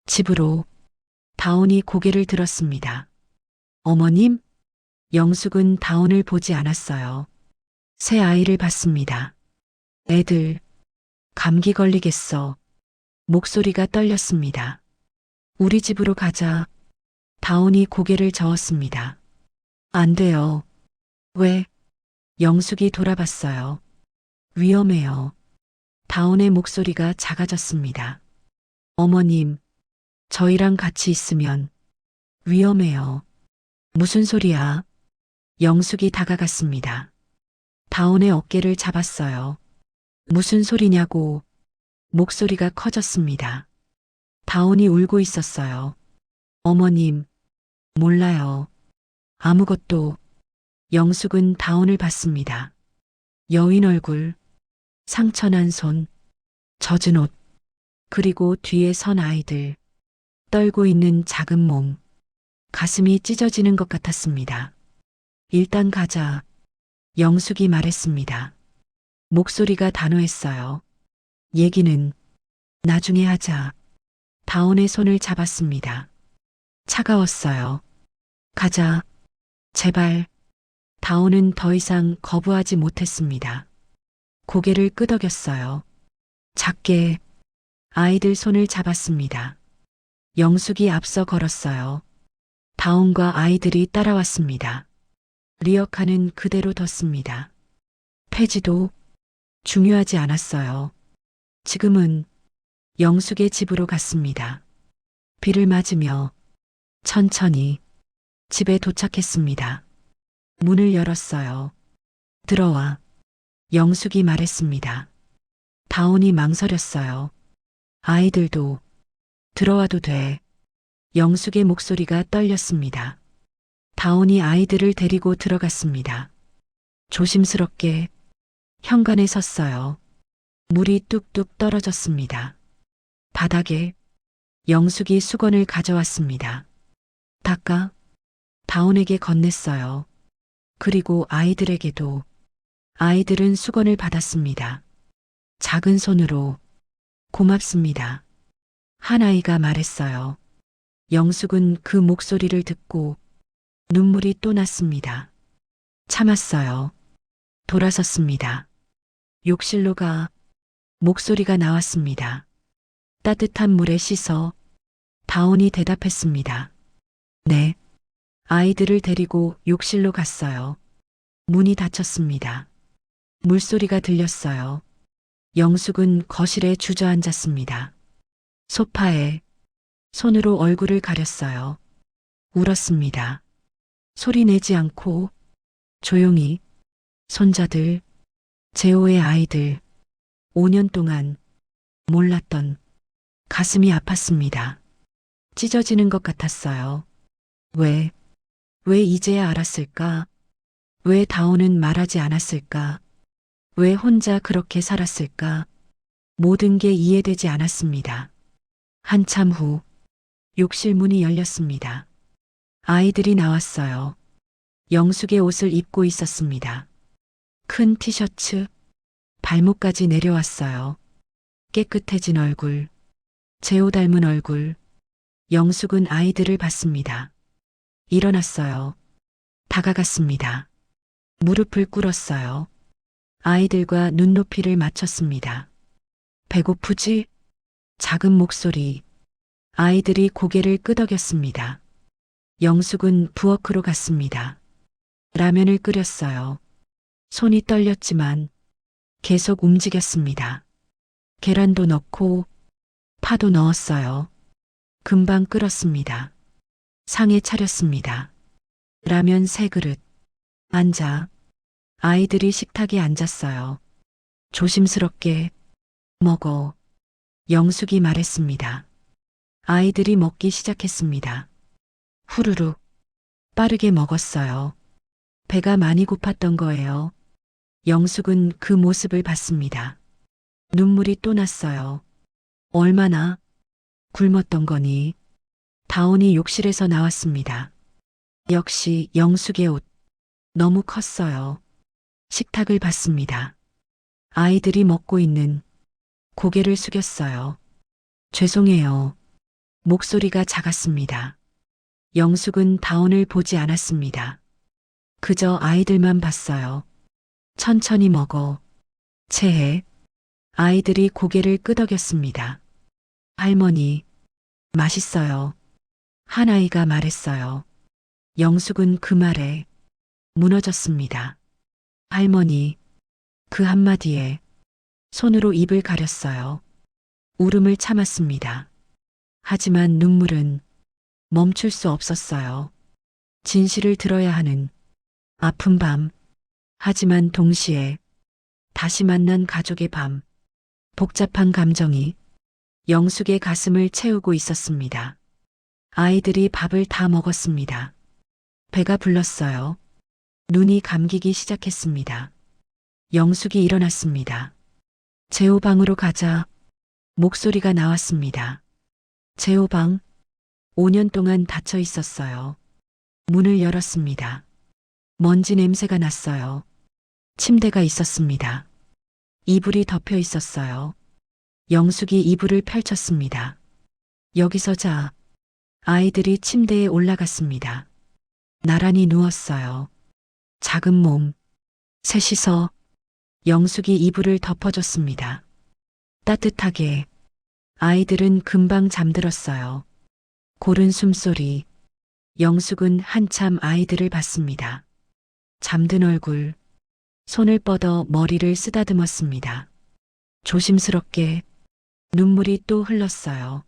집으로. 다운이 고개를 들었습니다. 어머님? 영숙은 다운을 보지 않았어요. 새 아이를 봤습니다. 애들, 감기 걸리겠어. 목소리가 떨렸습니다. 우리 집으로 가자. 다운이 고개를 저었습니다. 안 돼요. 왜? 영숙이 돌아봤어요. 위험해요. 다운의 목소리가 작아졌습니다. 어머님, 저희랑 같이 있으면 위험해요. 무슨 소리야? 영숙이 다가갔습니다. 다운의 어깨를 잡았어요. 무슨 소리냐고. 목소리가 커졌습니다. 다운이 울고 있었어요. 어머님, 몰라요. 아무것도. 영숙은 다운을 봤습니다. 여인 얼굴, 상처난 손, 젖은 옷, 그리고 뒤에 선 아이들, 떨고 있는 작은 몸, 가슴이 찢어지는 것 같았습니다. 일단 가자. 영숙이 말했습니다. 목소리가 단호했어요. 얘기는 나중에 하자. 다운의 손을 잡았습니다. 차가웠어요. 가자. 제발. 다운은 더 이상 거부하지 못했습니다. 고개를 끄덕였어요. 작게 아이들 손을 잡았습니다. 영숙이 앞서 걸었어요. 다운과 아이들이 따라왔습니다. 리어카는 그대로 뒀습니다. 폐지도 중요하지 않았어요. 지금은 영숙의 집으로 갔습니다. 비를 맞으며 천천히 집에 도착했습니다. 문을 열었어요. 들어와. 영숙이 말했습니다. 다온이 망설였어요. 아이들도 들어와도 돼. 영숙의 목소리가 떨렸습니다. 다온이 아이들을 데리고 들어갔습니다. 조심스럽게 현관에 섰어요. 물이 뚝뚝 떨어졌습니다. 바닥에 영숙이 수건을 가져왔습니다. 닦아 다온에게 건넸어요. 그리고 아이들에게도. 아이들은 수건을 받았습니다. 작은 손으로 고맙습니다. 한 아이가 말했어요. 영숙은 그 목소리를 듣고 눈물이 또 났습니다. 참았어요. 돌아섰습니다. 욕실로 가. 목소리가 나왔습니다. 따뜻한 물에 씻어. 다온이 대답했습니다. 네. 아이들을 데리고 욕실로 갔어요. 문이 닫혔습니다. 물소리가 들렸어요. 영숙은 거실에 주저앉았습니다. 소파에 손으로 얼굴을 가렸어요. 울었습니다. 소리 내지 않고 조용히. 손자들, 재호의 아이들, 5년 동안 몰랐던. 가슴이 아팠습니다. 찢어지는 것 같았어요. 왜 이제야 알았을까? 왜 다온은 말하지 않았을까? 왜 혼자 그렇게 살았을까? 모든 게 이해되지 않았습니다. 한참 후 욕실 문이 열렸습니다. 아이들이 나왔어요. 영숙의 옷을 입고 있었습니다. 큰 티셔츠, 발목까지 내려왔어요. 깨끗해진 얼굴, 재호 닮은 얼굴. 영숙은 아이들을 봤습니다. 일어났어요. 다가갔습니다. 무릎을 꿇었어요. 아이들과 눈높이를 맞췄습니다. 배고프지? 작은 목소리. 아이들이 고개를 끄덕였습니다. 영숙은 부엌으로 갔습니다. 라면을 끓였어요. 손이 떨렸지만 계속 움직였습니다. 계란도 넣고 파도 넣었어요. 금방 끓었습니다. 상에 차렸습니다. 라면 3그릇. 앉아. 아이들이 식탁에 앉았어요. 조심스럽게 먹어. 영숙이 말했습니다. 아이들이 먹기 시작했습니다. 후루룩 빠르게 먹었어요. 배가 많이 고팠던 거예요. 영숙은 그 모습을 봤습니다. 눈물이 또 났어요. 얼마나 굶었던 거니? 다온이 욕실에서 나왔습니다. 역시 영숙의 옷. 너무 컸어요. 식탁을 봤습니다. 아이들이 먹고 있는. 고개를 숙였어요. 죄송해요. 목소리가 작았습니다. 영숙은 다온을 보지 않았습니다. 그저 아이들만 봤어요. 천천히 먹어. 체해. 아이들이 고개를 끄덕였습니다. 할머니, 맛있어요. 한 아이가 말했어요. 영숙은 그 말에 무너졌습니다. 할머니, 그 한마디에 손으로 입을 가렸어요. 울음을 참았습니다. 하지만 눈물은 멈출 수 없었어요. 진실을 들어야 하는 아픈 밤. 하지만 동시에 다시 만난 가족의 밤. 복잡한 감정이 영숙의 가슴을 채우고 있었습니다. 아이들이 밥을 다 먹었습니다. 배가 불렀어요. 눈이 감기기 시작했습니다. 영숙이 일어났습니다. 재호 방으로 가자. 목소리가 나왔습니다. 재호 방. 5년 동안 닫혀 있었어요. 문을 열었습니다. 먼지 냄새가 났어요. 침대가 있었습니다. 이불이 덮여 있었어요. 영숙이 이불을 펼쳤습니다. 여기서 자. 아이들이 침대에 올라갔습니다. 나란히 누웠어요. 작은 몸. 셋이서. 영숙이 이불을 덮어줬습니다. 따뜻하게. 아이들은 금방 잠들었어요. 고른 숨소리. 영숙은 한참 아이들을 봤습니다. 잠든 얼굴. 손을 뻗어 머리를 쓰다듬었습니다. 조심스럽게. 눈물이 또 흘렀어요.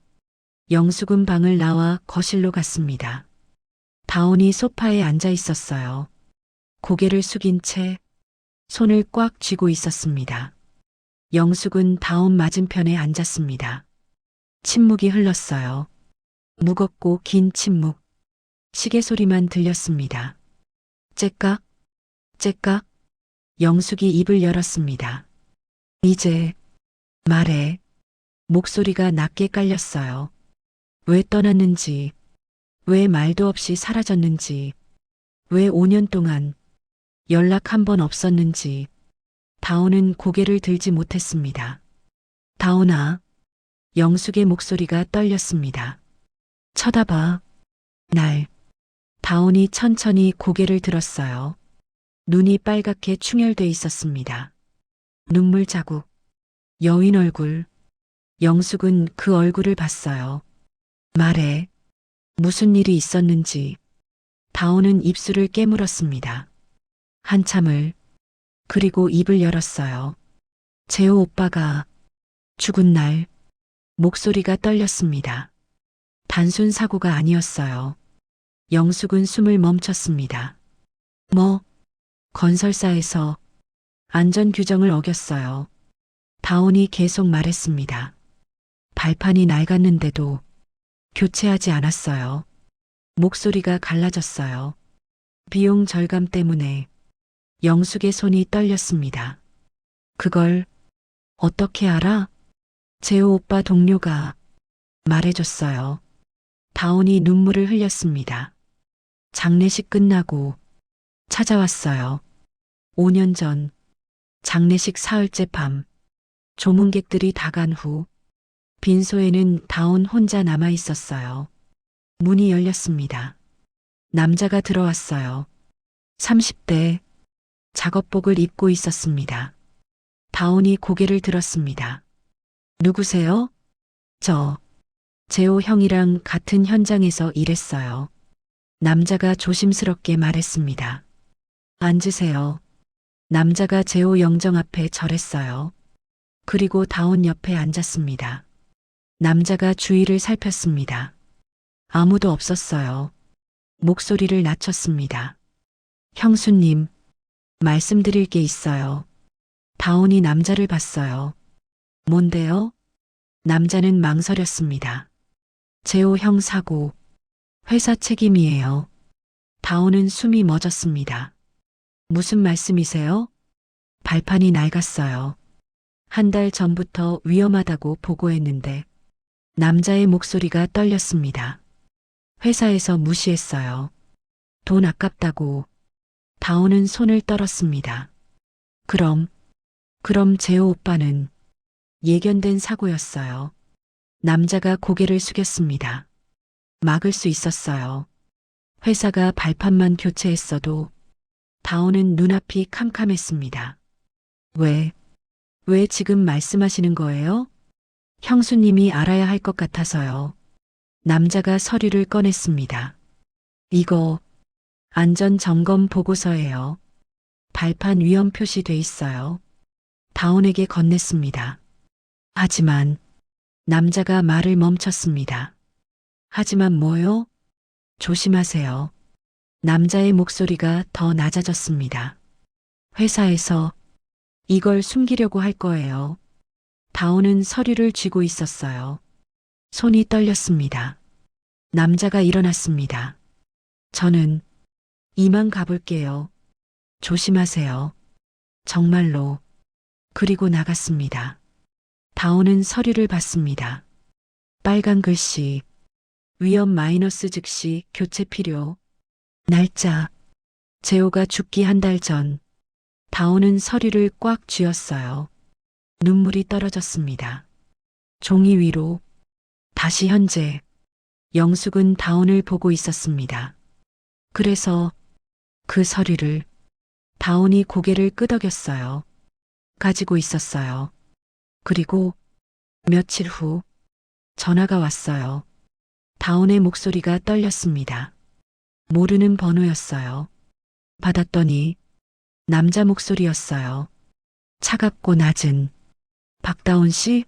영숙은 방을 나와 거실로 갔습니다. 다온이 소파에 앉아 있었어요. 고개를 숙인 채 손을 꽉 쥐고 있었습니다. 영숙은 다운 맞은편에 앉았습니다. 침묵이 흘렀어요. 무겁고 긴 침묵. 시계 소리만 들렸습니다. 째깍, 째깍. 영숙이 입을 열었습니다. 이제 말해. 목소리가 낮게 깔렸어요. 왜 떠났는지, 왜 말도 없이 사라졌는지, 왜 5년 동안 연락 한 번 없었는지. 다온은 고개를 들지 못했습니다. 다온아. 영숙의 목소리가 떨렸습니다. 쳐다봐. 날. 다온이 천천히 고개를 들었어요. 눈이 빨갛게 충혈돼 있었습니다. 눈물 자국. 여인 얼굴. 영숙은 그 얼굴을 봤어요. 말해. 무슨 일이 있었는지. 다온은 입술을 깨물었습니다. 한참을. 그리고 입을 열었어요. 재호 오빠가 죽은 날. 목소리가 떨렸습니다. 단순 사고가 아니었어요. 영숙은 숨을 멈췄습니다. 뭐? 건설사에서 안전 규정을 어겼어요. 다온이 계속 말했습니다. 발판이 낡았는데도 교체하지 않았어요. 목소리가 갈라졌어요. 비용 절감 때문에. 영숙의 손이 떨렸습니다. 그걸 어떻게 알아? 재호 오빠 동료가 말해줬어요. 다온이 눈물을 흘렸습니다. 장례식 끝나고 찾아왔어요. 5년 전 장례식 사흘째 밤 조문객들이 다 간 후 빈소에는 다온 혼자 남아 있었어요. 문이 열렸습니다. 남자가 들어왔어요. 30대. 작업복을 입고 있었습니다. 다온이 고개를 들었습니다. 누구세요? 저. 재호 형이랑 같은 현장에서 일했어요. 남자가 조심스럽게 말했습니다. 앉으세요. 남자가 재호 영정 앞에 절했어요. 그리고 다온 옆에 앉았습니다. 남자가 주위를 살폈습니다. 아무도 없었어요. 목소리를 낮췄습니다. 형수님, 말씀드릴 게 있어요. 다온이 남자를 봤어요. 뭔데요? 남자는 망설였습니다. 재호 형 사고, 회사 책임이에요. 다온은 숨이 멎었습니다. 무슨 말씀이세요? 발판이 낡았어요. 한 달 전부터 위험하다고 보고했는데 남자의 목소리가 떨렸습니다. 회사에서 무시했어요. 돈 아깝다고. 다온은 손을 떨었습니다. 그럼 재호 오빠는 예견된 사고였어요. 남자가 고개를 숙였습니다. 막을 수 있었어요. 회사가 발판만 교체했어도. 다온은 눈앞이 캄캄했습니다. 왜 지금 말씀하시는 거예요? 형수님이 알아야 할 것 같아서요. 남자가 서류를 꺼냈습니다. 이거 안전 점검 보고서예요. 발판 위험 표시돼 있어요. 다온에게 건넸습니다. 하지만 남자가 말을 멈췄습니다. 하지만 뭐요? 조심하세요. 남자의 목소리가 더 낮아졌습니다. 회사에서 이걸 숨기려고 할 거예요. 다온은 서류를 쥐고 있었어요. 손이 떨렸습니다. 남자가 일어났습니다. 저는 이만 가볼게요. 조심하세요. 정말로. 그리고 나갔습니다. 다온은 서류를 봤습니다. 빨간 글씨. 위험 마이너스 즉시 교체 필요. 날짜. 재호가 죽기 한 달 전. 다온은 서류를 꽉 쥐었어요. 눈물이 떨어졌습니다. 종이 위로. 다시 현재. 영숙은 다온을 보고 있었습니다. 그래서 그 서류를 다온이 고개를 끄덕였어요. 가지고 있었어요. 그리고 며칠 후 전화가 왔어요. 다온의 목소리가 떨렸습니다. 모르는 번호였어요. 받았더니 남자 목소리였어요. 차갑고 낮은. 박다온 씨?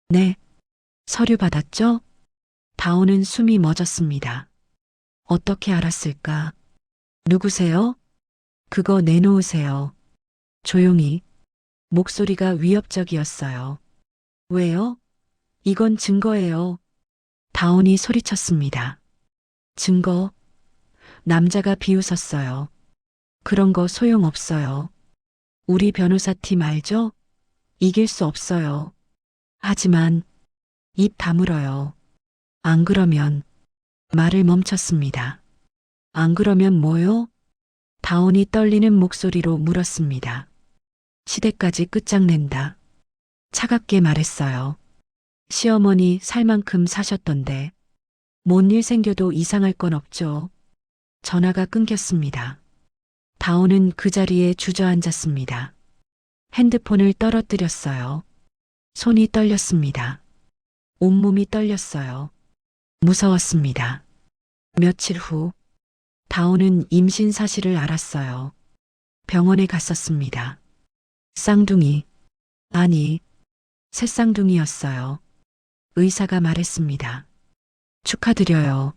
네. 서류 받았죠? 다온은 숨이 멎었습니다. 어떻게 알았을까? 누구세요? 그거 내놓으세요. 조용히. 목소리가 위협적이었어요. 왜요? 이건 증거예요. 다온이 소리쳤습니다. 증거? 남자가 비웃었어요. 그런 거 소용없어요. 우리 변호사팀 알죠? 이길 수 없어요. 하지만 입 다물어요. 안 그러면 말을 멈췄습니다. 안 그러면 뭐요? 다온이 떨리는 목소리로 물었습니다. 시대까지 끝장낸다. 차갑게 말했어요. 시어머니 살 만큼 사셨던데 뭔 일 생겨도 이상할 건 없죠. 전화가 끊겼습니다. 다온은 그 자리에 주저앉았습니다. 핸드폰을 떨어뜨렸어요. 손이 떨렸습니다. 온몸이 떨렸어요. 무서웠습니다. 며칠 후 다온은 임신 사실을 알았어요. 병원에 갔었습니다. 쌍둥이, 아니, 새쌍둥이였어요. 의사가 말했습니다. 축하드려요.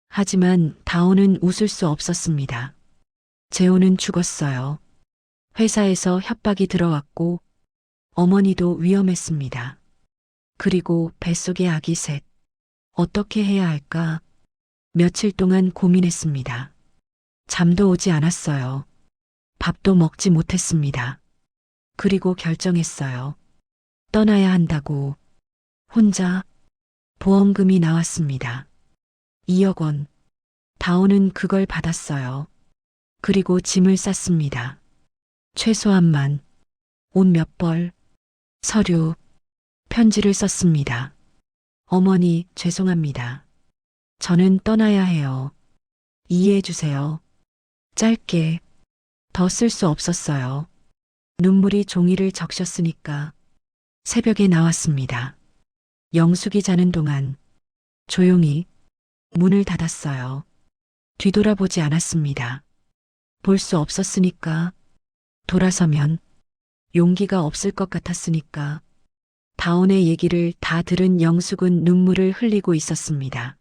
하지만 다온은 웃을 수 없었습니다. 재호는 죽었어요. 회사에서 협박이 들어왔고 어머니도 위험했습니다. 그리고 뱃속의 아기 셋. 어떻게 해야 할까? 며칠 동안 고민했습니다. 잠도 오지 않았어요. 밥도 먹지 못했습니다. 그리고 결정했어요. 떠나야 한다고. 혼자 보험금이 나왔습니다. 2억 원. 다온은 그걸 받았어요. 그리고 짐을 쌌습니다. 최소한만 옷 몇 벌, 서류, 편지를 썼습니다. 어머니, 죄송합니다. 저는 떠나야 해요. 이해해 주세요. 짧게, 더 쓸 수 없었어요. 눈물이 종이를 적셨으니까 새벽에 나왔습니다. 영숙이 자는 동안 조용히 문을 닫았어요. 뒤돌아보지 않았습니다. 볼 수 없었으니까, 돌아서면 용기가 없을 것 같았으니까. 다온의 얘기를 다 들은 영숙은 눈물을 흘리고 있었습니다.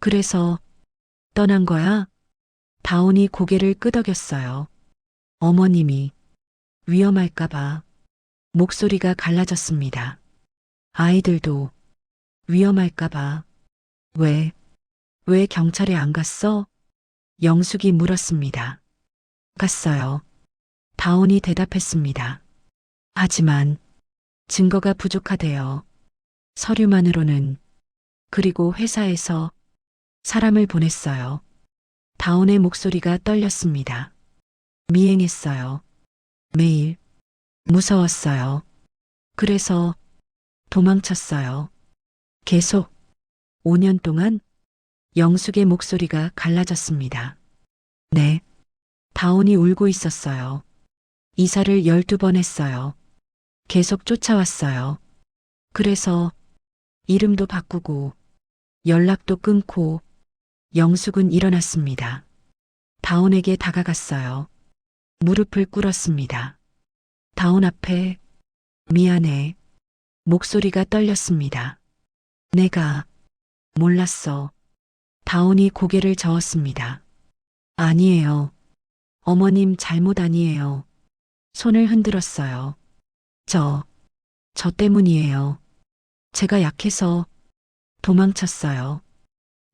그래서 떠난 거야? 다온이 고개를 끄덕였어요. 어머님이 위험할까봐. 목소리가 갈라졌습니다. 아이들도 위험할까봐. 왜 경찰에 안 갔어? 영숙이 물었습니다. 갔어요. 다온이 대답했습니다. 하지만 증거가 부족하대요. 서류만으로는. 그리고 회사에서 사람을 보냈어요. 다온의 목소리가 떨렸습니다. 미행했어요. 매일. 무서웠어요. 그래서 도망쳤어요. 계속 5년 동안. 영숙의 목소리가 갈라졌습니다. 네. 다온이 울고 있었어요. 이사를 12번 했어요. 계속 쫓아왔어요. 그래서 이름도 바꾸고 연락도 끊고. 영숙은 일어났습니다. 다온에게 다가갔어요. 무릎을 꿇었습니다. 다온 앞에 미안해. 목소리가 떨렸습니다. 내가 몰랐어. 다온이 고개를 저었습니다. 아니에요. 어머님 잘못 아니에요. 손을 흔들었어요. 저 때문이에요. 제가 약해서 도망쳤어요.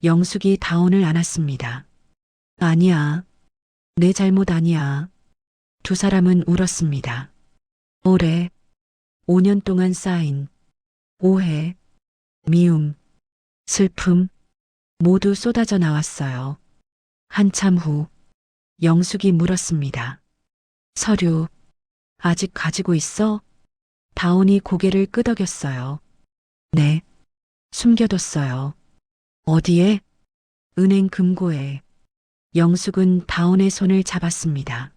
영숙이 다온을 안았습니다. 아니야. 내 잘못 아니야. 두 사람은 울었습니다. 오래, 5년 동안 쌓인 오해, 미움, 슬픔, 모두 쏟아져 나왔어요. 한참 후, 영숙이 물었습니다. 서류, 아직 가지고 있어? 다온이 고개를 끄덕였어요. 네, 숨겨뒀어요. 어디에? 은행 금고에. 영숙은 다온의 손을 잡았습니다.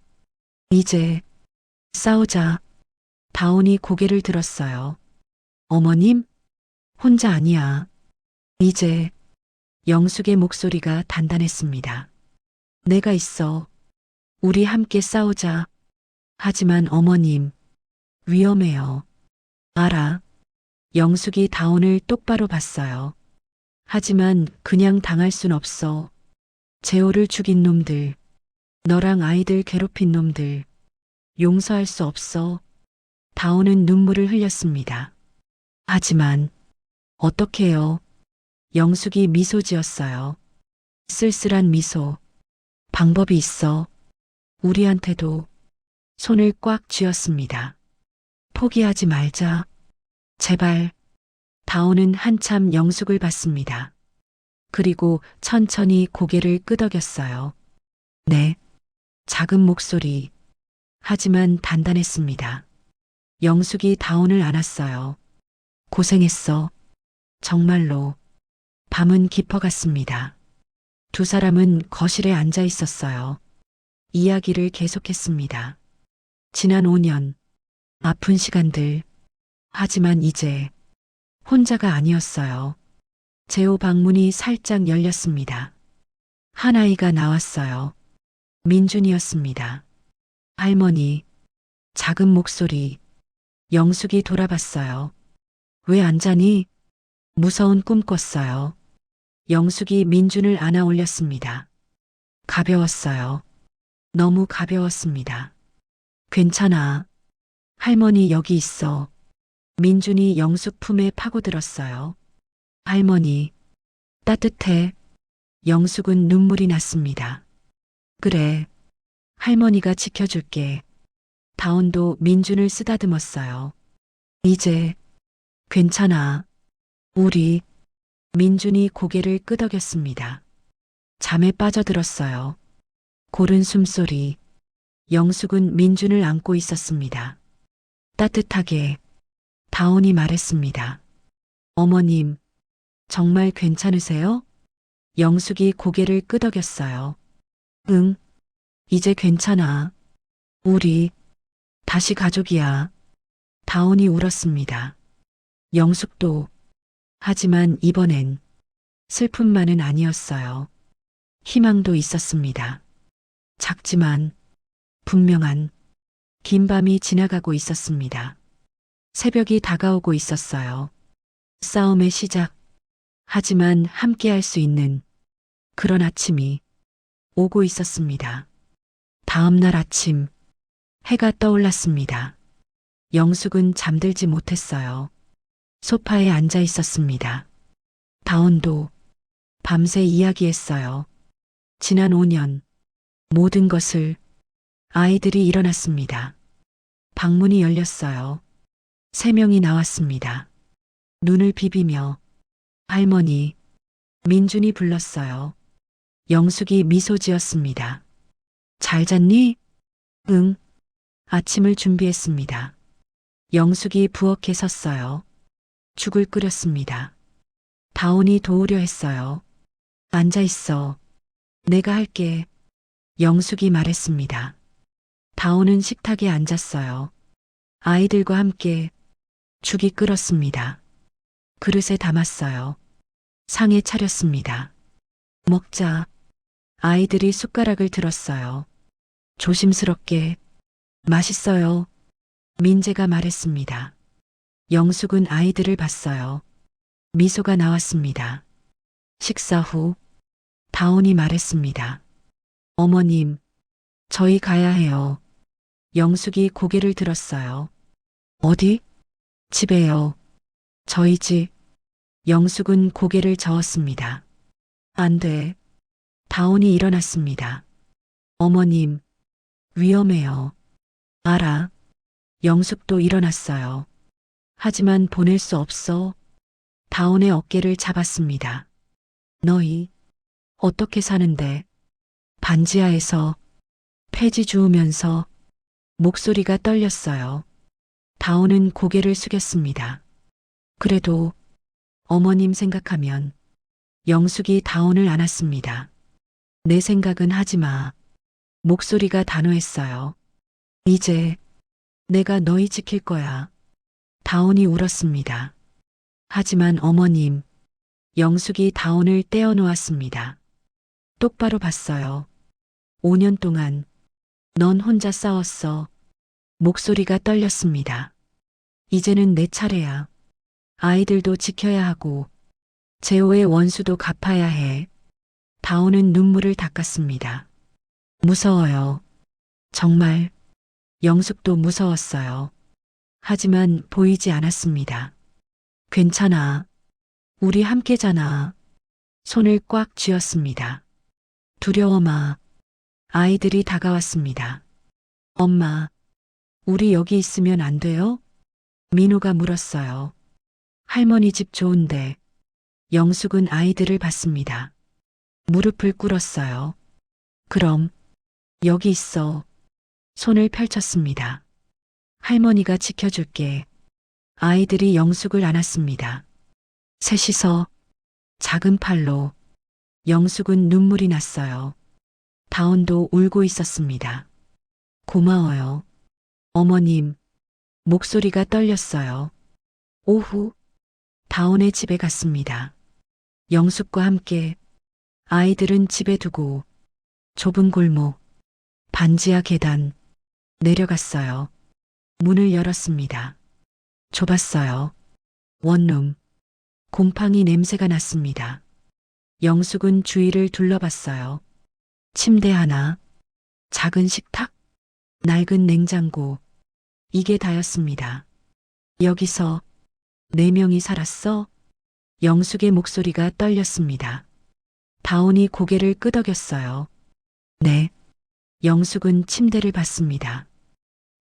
이제 싸우자. 다온이 고개를 들었어요. 어머님? 혼자 아니야. 이제 영숙의 목소리가 단단했습니다. 내가 있어. 우리 함께 싸우자. 하지만 어머님, 위험해요. 알아. 영숙이 다온을 똑바로 봤어요. 하지만 그냥 당할 순 없어. 재호를 죽인 놈들, 너랑 아이들 괴롭힌 놈들 용서할 수 없어. 다온은 눈물을 흘렸습니다. 하지만 어떡해요? 영숙이 미소 지었어요. 쓸쓸한 미소. 방법이 있어. 우리한테도 손을 꽉 쥐었습니다. 포기하지 말자. 제발. 다온은 한참 영숙을 봤습니다. 그리고 천천히 고개를 끄덕였어요. 네. 작은 목소리. 하지만 단단했습니다. 영숙이 다온을 안았어요. 고생했어. 정말로. 밤은 깊어갔습니다. 두 사람은 거실에 앉아 있었어요. 이야기를 계속했습니다. 지난 5년, 아픈 시간들. 하지만 이제 혼자가 아니었어요. 제호 방문이 살짝 열렸습니다. 한 아이가 나왔어요. 민준이었습니다. 할머니, 작은 목소리. 영숙이 돌아봤어요. 왜 안 자니? 무서운 꿈 꿨어요. 영숙이 민준을 안아 올렸습니다. 가벼웠어요. 너무 가벼웠습니다. 괜찮아. 할머니 여기 있어. 민준이 영숙 품에 파고들었어요. 할머니, 따뜻해. 영숙은 눈물이 났습니다. 그래. 할머니가 지켜줄게. 다온도 민준을 쓰다듬었어요. 이제 괜찮아. 우리 민준이 고개를 끄덕였습니다. 잠에 빠져들었어요. 고른 숨소리. 영숙은 민준을 안고 있었습니다. 따뜻하게 다온이 말했습니다. 어머님, 정말 괜찮으세요? 영숙이 고개를 끄덕였어요. 응, 이제 괜찮아. 우리 다시 가족이야. 다온이 울었습니다. 영숙도. 하지만 이번엔 슬픔만은 아니었어요. 희망도 있었습니다. 작지만 분명한 긴 밤이 지나가고 있었습니다. 새벽이 다가오고 있었어요. 싸움의 시작. 하지만 함께할 수 있는 그런 아침이 오고 있었습니다. 다음 날 아침 해가 떠올랐습니다. 영숙은 잠들지 못했어요. 소파에 앉아 있었습니다. 다온도 밤새 이야기했어요. 지난 5년 모든 것을. 아이들이 일어났습니다. 방문이 열렸어요. 3명이 나왔습니다. 눈을 비비며 할머니, 민준이 불렀어요. 영숙이 미소 지었습니다. 잘 잤니? 응. 아침을 준비했습니다. 영숙이 부엌에 섰어요. 죽을 끓였습니다. 다온이 도우려 했어요. 앉아 있어. 내가 할게. 영숙이 말했습니다. 다온은 식탁에 앉았어요. 아이들과 함께 죽이 끓었습니다. 그릇에 담았어요. 상에 차렸습니다. 먹자. 아이들이 숟가락을 들었어요. 조심스럽게. 맛있어요. 민재가 말했습니다. 영숙은 아이들을 봤어요. 미소가 나왔습니다. 식사 후 다온이 말했습니다. 어머님, 저희 가야 해요. 영숙이 고개를 들었어요. 어디? 집에요. 저희 집. 영숙은 고개를 저었습니다. 안 돼. 다온이 일어났습니다. 어머님, 위험해요. 알아. 영숙도 일어났어요. 하지만 보낼 수 없어. 다온의 어깨를 잡았습니다. 너희 어떻게 사는데? 반지하에서 폐지 주우면서. 목소리가 떨렸어요. 다온은 고개를 숙였습니다. 그래도 어머님 생각하면. 영숙이 다온을 안았습니다. 내 생각은 하지 마. 목소리가 단호했어요. 이제 내가 너희 지킬 거야. 다온이 울었습니다. 하지만 어머님, 영숙이 다온을 떼어놓았습니다. 똑바로 봤어요. 5년 동안 넌 혼자 싸웠어. 목소리가 떨렸습니다. 이제는 내 차례야. 아이들도 지켜야 하고 제호의 원수도 갚아야 해. 다온은 눈물을 닦았습니다. 무서워요. 정말 영숙도 무서웠어요. 하지만 보이지 않았습니다. 괜찮아. 우리 함께잖아. 손을 꽉 쥐었습니다. 두려워 마. 아이들이 다가왔습니다. 엄마, 우리 여기 있으면 안 돼요? 민호가 물었어요. 할머니 집 좋은데. 영숙은 아이들을 봤습니다. 무릎을 꿇었어요. 그럼 여기 있어. 손을 펼쳤습니다. 할머니가 지켜줄게. 아이들이 영숙을 안았습니다. 셋이서 작은 팔로. 영숙은 눈물이 났어요. 다온도 울고 있었습니다. 고마워요. 어머님, 목소리가 떨렸어요. 오후, 다온의 집에 갔습니다. 영숙과 함께 아이들은 집에 두고 좁은 골목, 반지하 계단 내려갔어요. 문을 열었습니다. 좁았어요. 원룸, 곰팡이 냄새가 났습니다. 영숙은 주위를 둘러봤어요. 침대 하나, 작은 식탁, 낡은 냉장고, 이게 다였습니다. 여기서 4명이 살았어? 영숙의 목소리가 떨렸습니다. 다온이 고개를 끄덕였어요. 네. 영숙은 침대를 봤습니다.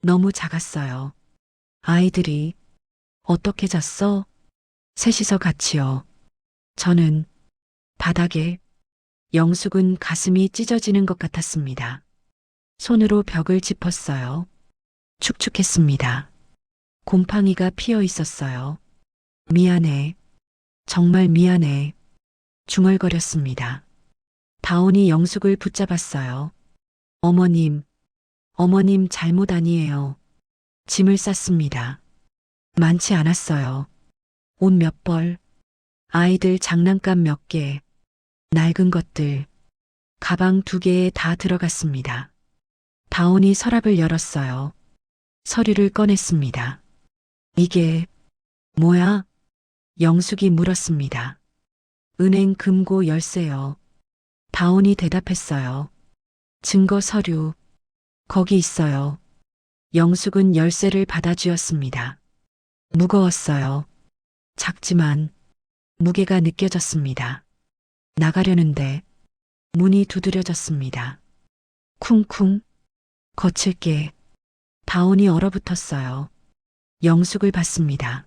너무 작았어요. 아이들이 어떻게 잤어? 셋이서 같이요. 저는 바닥에. 영숙은 가슴이 찢어지는 것 같았습니다. 손으로 벽을 짚었어요. 축축했습니다. 곰팡이가 피어 있었어요. 미안해. 정말 미안해. 중얼거렸습니다. 다온이 영숙을 붙잡았어요. 어머님, 어머님 잘못 아니에요. 짐을 쌌습니다. 많지 않았어요. 옷 몇 벌, 아이들 장난감 몇 개, 낡은 것들, 가방 2개에 다 들어갔습니다. 다온이 서랍을 열었어요. 서류를 꺼냈습니다. 이게 뭐야? 영숙이 물었습니다. 은행 금고 열쇠요. 다온이 대답했어요. 증거 서류, 거기 있어요. 영숙은 열쇠를 받아쥐었습니다. 무거웠어요. 작지만 무게가 느껴졌습니다. 나가려는데 문이 두드려졌습니다. 쿵쿵, 거칠게. 다온이 얼어붙었어요. 영숙을 봤습니다.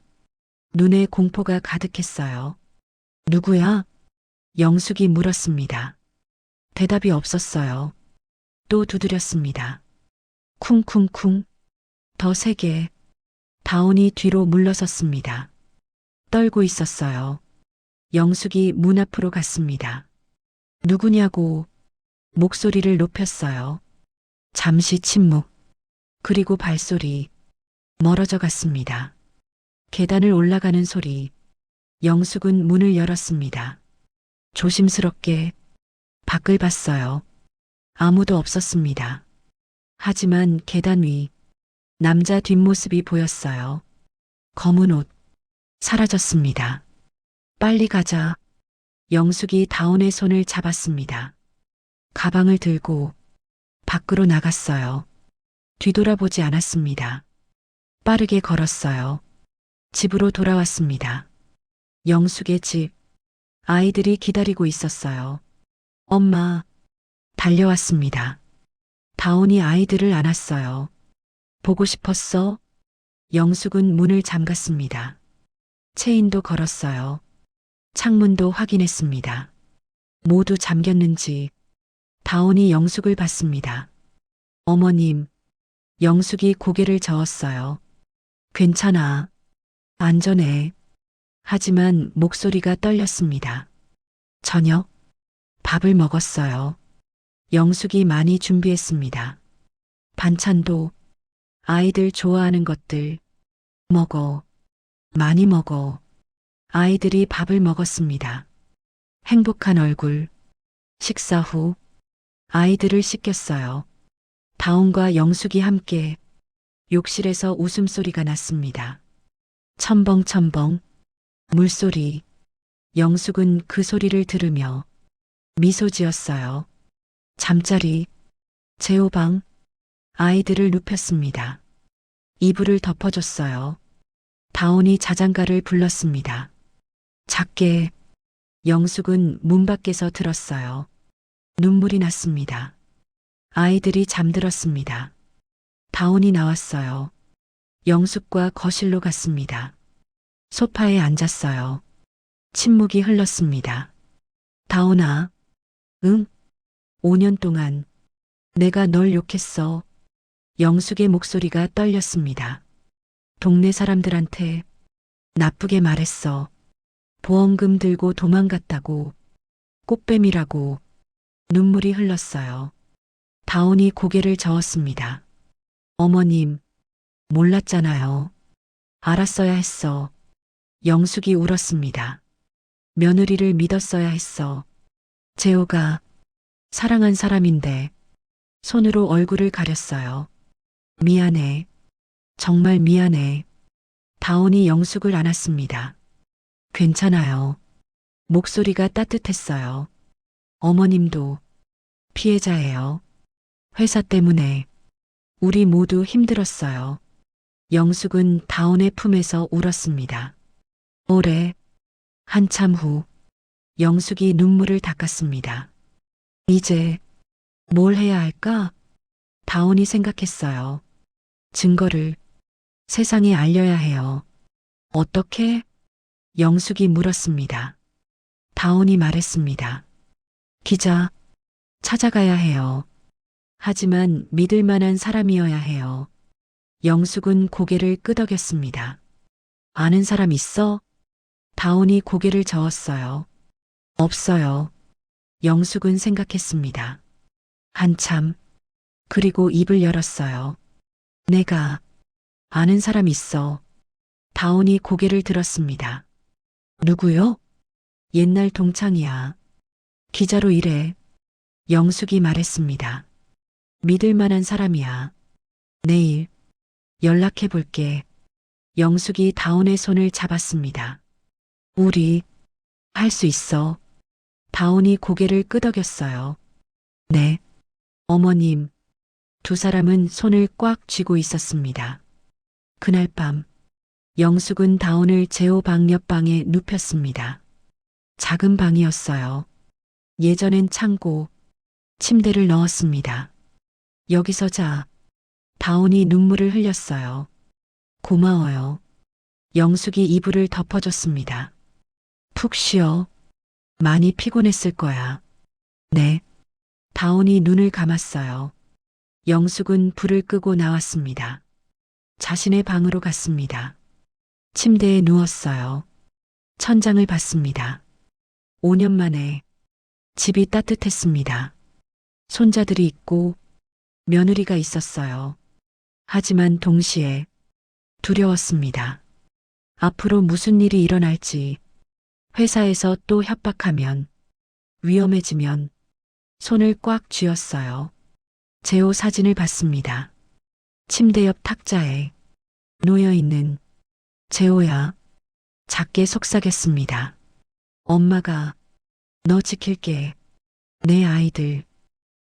눈에 공포가 가득했어요. 누구야? 영숙이 물었습니다. 대답이 없었어요. 또 두드렸습니다. 쿵쿵쿵, 더 세게. 다온이 뒤로 물러섰습니다. 떨고 있었어요. 영숙이 문 앞으로 갔습니다. 누구냐고 목소리를 높였어요. 잠시 침묵. 그리고 발소리. 멀어져 갔습니다. 계단을 올라가는 소리. 영숙은 문을 열었습니다. 조심스럽게 밖을 봤어요. 아무도 없었습니다. 하지만 계단 위 남자 뒷모습이 보였어요. 검은 옷. 사라졌습니다. 빨리 가자. 영숙이 다온의 손을 잡았습니다. 가방을 들고 밖으로 나갔어요. 뒤돌아보지 않았습니다. 빠르게 걸었어요. 집으로 돌아왔습니다. 영숙의 집. 아이들이 기다리고 있었어요. 엄마. 달려왔습니다. 다온이 아이들을 안았어요. 보고 싶었어? 영숙은 문을 잠갔습니다. 체인도 걸었어요. 창문도 확인했습니다. 모두 잠겼는지. 다온이 영숙을 봤습니다. 어머님. 영숙이 고개를 저었어요. 괜찮아. 안전해. 하지만 목소리가 떨렸습니다. 저녁. 밥을 먹었어요. 영숙이 많이 준비했습니다. 반찬도 아이들 좋아하는 것들. 먹어. 많이 먹어. 아이들이 밥을 먹었습니다. 행복한 얼굴. 식사 후 아이들을 씻겼어요. 다온과 영숙이 함께 욕실에서 웃음소리가 났습니다. 첨벙첨벙. 물소리. 영숙은 그 소리를 들으며 미소 지었어요. 잠자리. 재호 방. 아이들을 눕혔습니다. 이불을 덮어줬어요. 다온이 자장가를 불렀습니다. 작게. 영숙은 문 밖에서 들었어요. 눈물이 났습니다. 아이들이 잠들었습니다. 다온이 나왔어요. 영숙과 거실로 갔습니다. 소파에 앉았어요. 침묵이 흘렀습니다. 다온아. 응? 5년 동안 내가 널 욕했어. 영숙의 목소리가 떨렸습니다. 동네 사람들한테 나쁘게 말했어. 보험금 들고 도망갔다고. 꽃뱀이라고. 눈물이 흘렀어요. 다온이 고개를 저었습니다. 어머님, 몰랐잖아요. 알았어야 했어. 영숙이 울었습니다. 며느리를 믿었어야 했어. 재호가 사랑한 사람인데 손으로 얼굴을 가렸어요. 미안해. 정말 미안해. 다온이 영숙을 안았습니다. 괜찮아요. 목소리가 따뜻했어요. 어머님도 피해자예요. 회사 때문에 우리 모두 힘들었어요. 영숙은 다온의 품에서 울었습니다. 오래. 한참 후 영숙이 눈물을 닦았습니다. 이제 뭘 해야 할까? 다온이 생각했어요. 증거를 세상에 알려야 해요. 어떻게? 영숙이 물었습니다. 다온이 말했습니다. 기자 찾아가야 해요. 하지만 믿을 만한 사람이어야 해요. 영숙은 고개를 끄덕였습니다. 아는 사람 있어? 다온이 고개를 저었어요. 없어요. 영숙은 생각했습니다. 한참. 그리고 입을 열었어요. 내가 아는 사람 있어. 다온이 고개를 들었습니다. 누구요? 옛날 동창이야. 기자로 일해. 영숙이 말했습니다. 믿을 만한 사람이야. 내일 연락해 볼게. 영숙이 다온의 손을 잡았습니다. 우리 할 수 있어. 다온이 고개를 끄덕였어요. 네. 어머님. 두 사람은 손을 꽉 쥐고 있었습니다. 그날 밤 영숙은 다온을 재호 방 옆방에 눕혔습니다. 작은 방이었어요. 예전엔 창고, 침대를 넣었습니다. 여기서 자. 다온이 눈물을 흘렸어요. 고마워요. 영숙이 이불을 덮어줬습니다. 푹 쉬어. 많이 피곤했을 거야. 네. 다온이 눈을 감았어요. 영숙은 불을 끄고 나왔습니다. 자신의 방으로 갔습니다. 침대에 누웠어요. 천장을 봤습니다. 5년 만에 집이 따뜻했습니다. 손자들이 있고 며느리가 있었어요. 하지만 동시에 두려웠습니다. 앞으로 무슨 일이 일어날지, 회사에서 또 협박하면, 위험해지면 손을 꽉 쥐었어요. 재호 사진을 봤습니다. 침대 옆 탁자에 놓여있는 재호야. 작게 속삭였습니다. 엄마가 너 지킬게. 내 아이들,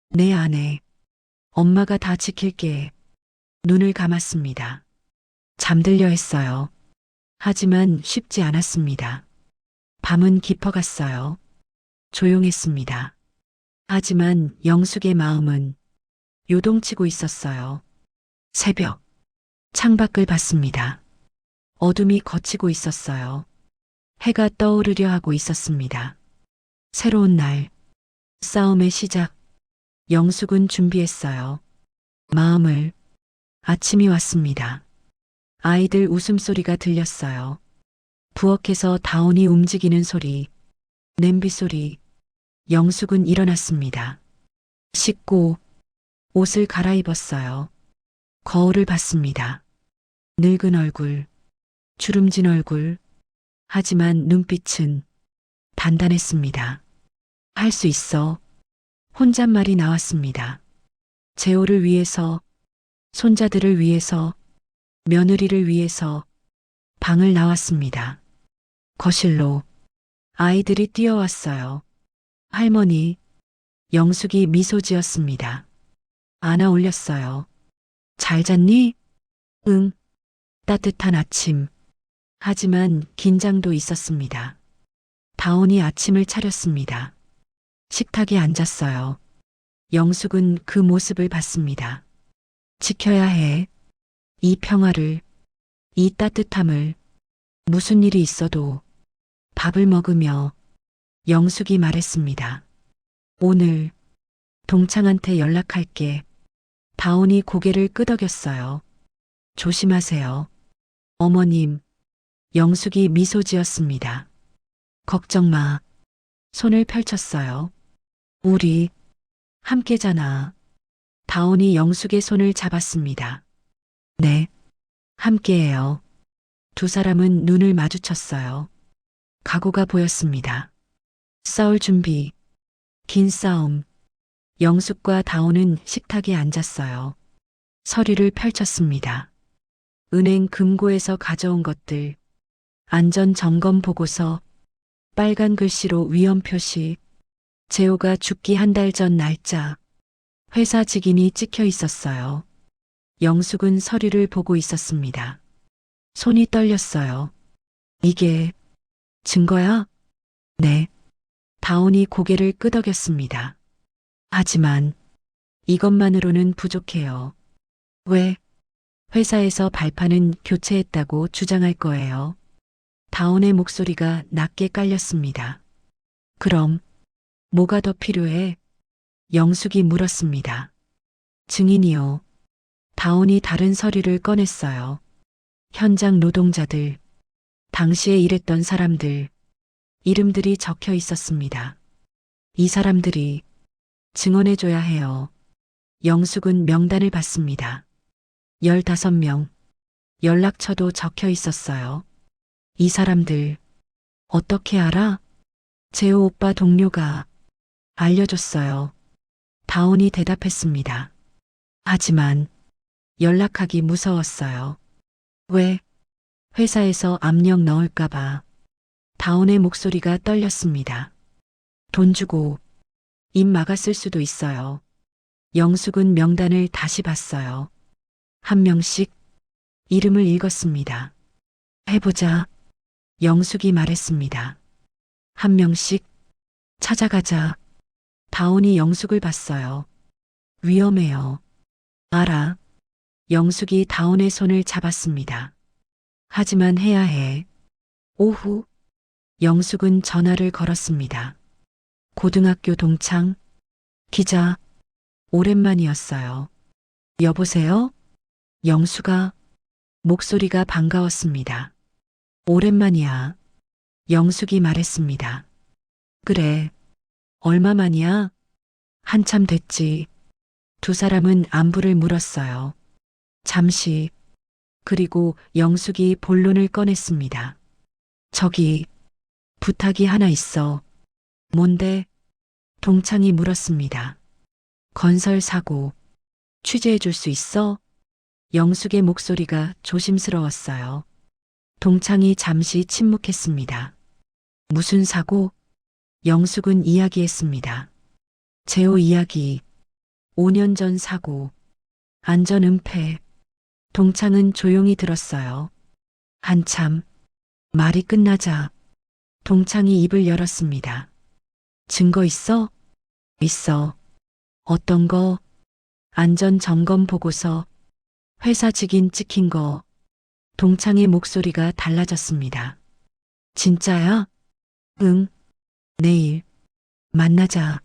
내 아내, 엄마가 다 지킬게. 눈을 감았습니다. 잠들려 했어요. 하지만 쉽지 않았습니다. 밤은 깊어갔어요. 조용했습니다. 하지만 영숙의 마음은 요동치고 있었어요. 새벽, 창밖을 봤습니다. 어둠이 걷히고 있었어요. 해가 떠오르려 하고 있었습니다. 새로운 날, 싸움의 시작. 영숙은 준비했어요. 마음을. 아침이 왔습니다. 아이들 웃음소리가 들렸어요. 부엌에서 다온이 움직이는 소리, 냄비 소리. 영숙은 일어났습니다. 씻고 옷을 갈아입었어요. 거울을 봤습니다. 늙은 얼굴, 주름진 얼굴. 하지만 눈빛은 단단했습니다. 할 수 있어. 혼잣말이 나왔습니다. 재호를 위해서, 손자들을 위해서, 며느리를 위해서 방을 나왔습니다. 거실로 아이들이 뛰어왔어요. 할머니. 영숙이 미소 지었습니다. 안아 올렸어요. 잘 잤니? 응. 따뜻한 아침. 하지만 긴장도 있었습니다. 다온이 아침을 차렸습니다. 식탁에 앉았어요. 영숙은 그 모습을 봤습니다. 지켜야 해. 이 평화를, 이 따뜻함을, 무슨 일이 있어도 밥을 먹으며 영숙이 말했습니다. 오늘 동창한테 연락할게. 다온이 고개를 끄덕였어요. 조심하세요. 어머님, 영숙이 미소 지었습니다. 걱정 마. 손을 펼쳤어요. 우리 함께잖아. 다온이 영숙의 손을 잡았습니다. 네, 함께해요. 두 사람은 눈을 마주쳤어요. 각오가 보였습니다. 싸울 준비. 긴 싸움. 영숙과 다온은 식탁에 앉았어요. 서류를 펼쳤습니다. 은행 금고에서 가져온 것들, 안전 점검 보고서, 빨간 글씨로 위험 표시, 재호가 죽기 한 달 전 날짜, 회사 직인이 찍혀 있었어요. 영숙은 서류를 보고 있었습니다. 손이 떨렸어요. 이게 증거야? 네. 다온이 고개를 끄덕였습니다. 하지만 이것만으로는 부족해요. 왜? 회사에서 발판은 교체했다고 주장할 거예요. 다온의 목소리가 낮게 깔렸습니다. 그럼 뭐가 더 필요해? 영숙이 물었습니다. 증인이요. 다온이 다른 서류를 꺼냈어요. 현장 노동자들, 당시에 일했던 사람들, 이름들이 적혀 있었습니다. 이 사람들이 증언해줘야 해요. 영숙은 명단을 봤습니다. 15명, 연락처도 적혀 있었어요. 이 사람들, 어떻게 알아? 재호 오빠 동료가 알려줬어요. 다온이 대답했습니다. 하지만 연락하기 무서웠어요. 왜? 회사에서 압력 넣을까봐. 다온의 목소리가 떨렸습니다. 돈 주고 입 막았을 수도 있어요. 영숙은 명단을 다시 봤어요. 한 명씩 이름을 읽었습니다. 해보자. 영숙이 말했습니다. 한 명씩 찾아가자. 다온이 영숙을 봤어요. 위험해요. 알아. 영숙이 다온의 손을 잡았습니다. 하지만 해야 해. 오후, 영숙은 전화를 걸었습니다. 고등학교 동창, 기자, 오랜만이었어요. 여보세요? 영숙아, 목소리가 반가웠습니다. 오랜만이야. 영숙이 말했습니다. 그래, 얼마만이야? 한참 됐지. 두 사람은 안부를 물었어요. 잠시, 그리고 영숙이 본론을 꺼냈습니다. 저기, 부탁이 하나 있어. 뭔데? 동창이 물었습니다. 건설 사고, 취재해 줄 수 있어? 영숙의 목소리가 조심스러웠어요. 동창이 잠시 침묵했습니다. 무슨 사고? 영숙은 이야기했습니다. 재호 이야기, 5년 전 사고, 안전 은폐. 동창은 조용히 들었어요. 한참, 말이 끝나자 동창이 입을 열었습니다. 증거 있어? 있어. 어떤 거? 안전 점검 보고서, 회사 직인 찍힌 거. 동창의 목소리가 달라졌습니다. 진짜야? 응. 내일 만나자.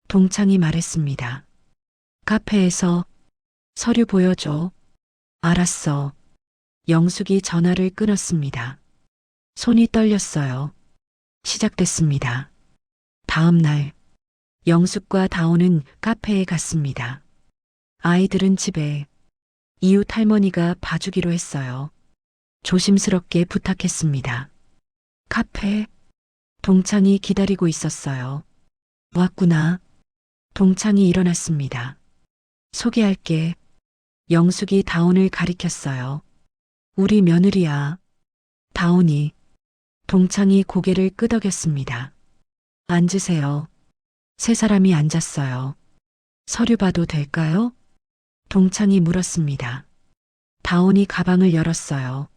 동창이 말했습니다. 카페에서 서류 보여줘. 알았어. 영숙이 전화를 끊었습니다. 손이 떨렸어요. 시작됐습니다. 다음 날, 영숙과 다온은 카페에 갔습니다. 아이들은 집에, 이웃 할머니가 봐주기로 했어요. 조심스럽게 부탁했습니다. 카페, 동창이 기다리고 있었어요. 왔구나. 동창이 일어났습니다. 소개할게. 영숙이 다온을 가리켰어요. 우리 며느리야. 다온이. 동창이 고개를 끄덕였습니다. 앉으세요. 세 사람이 앉았어요. 서류 봐도 될까요? 동창이 물었습니다. 다온이 가방을 열었어요.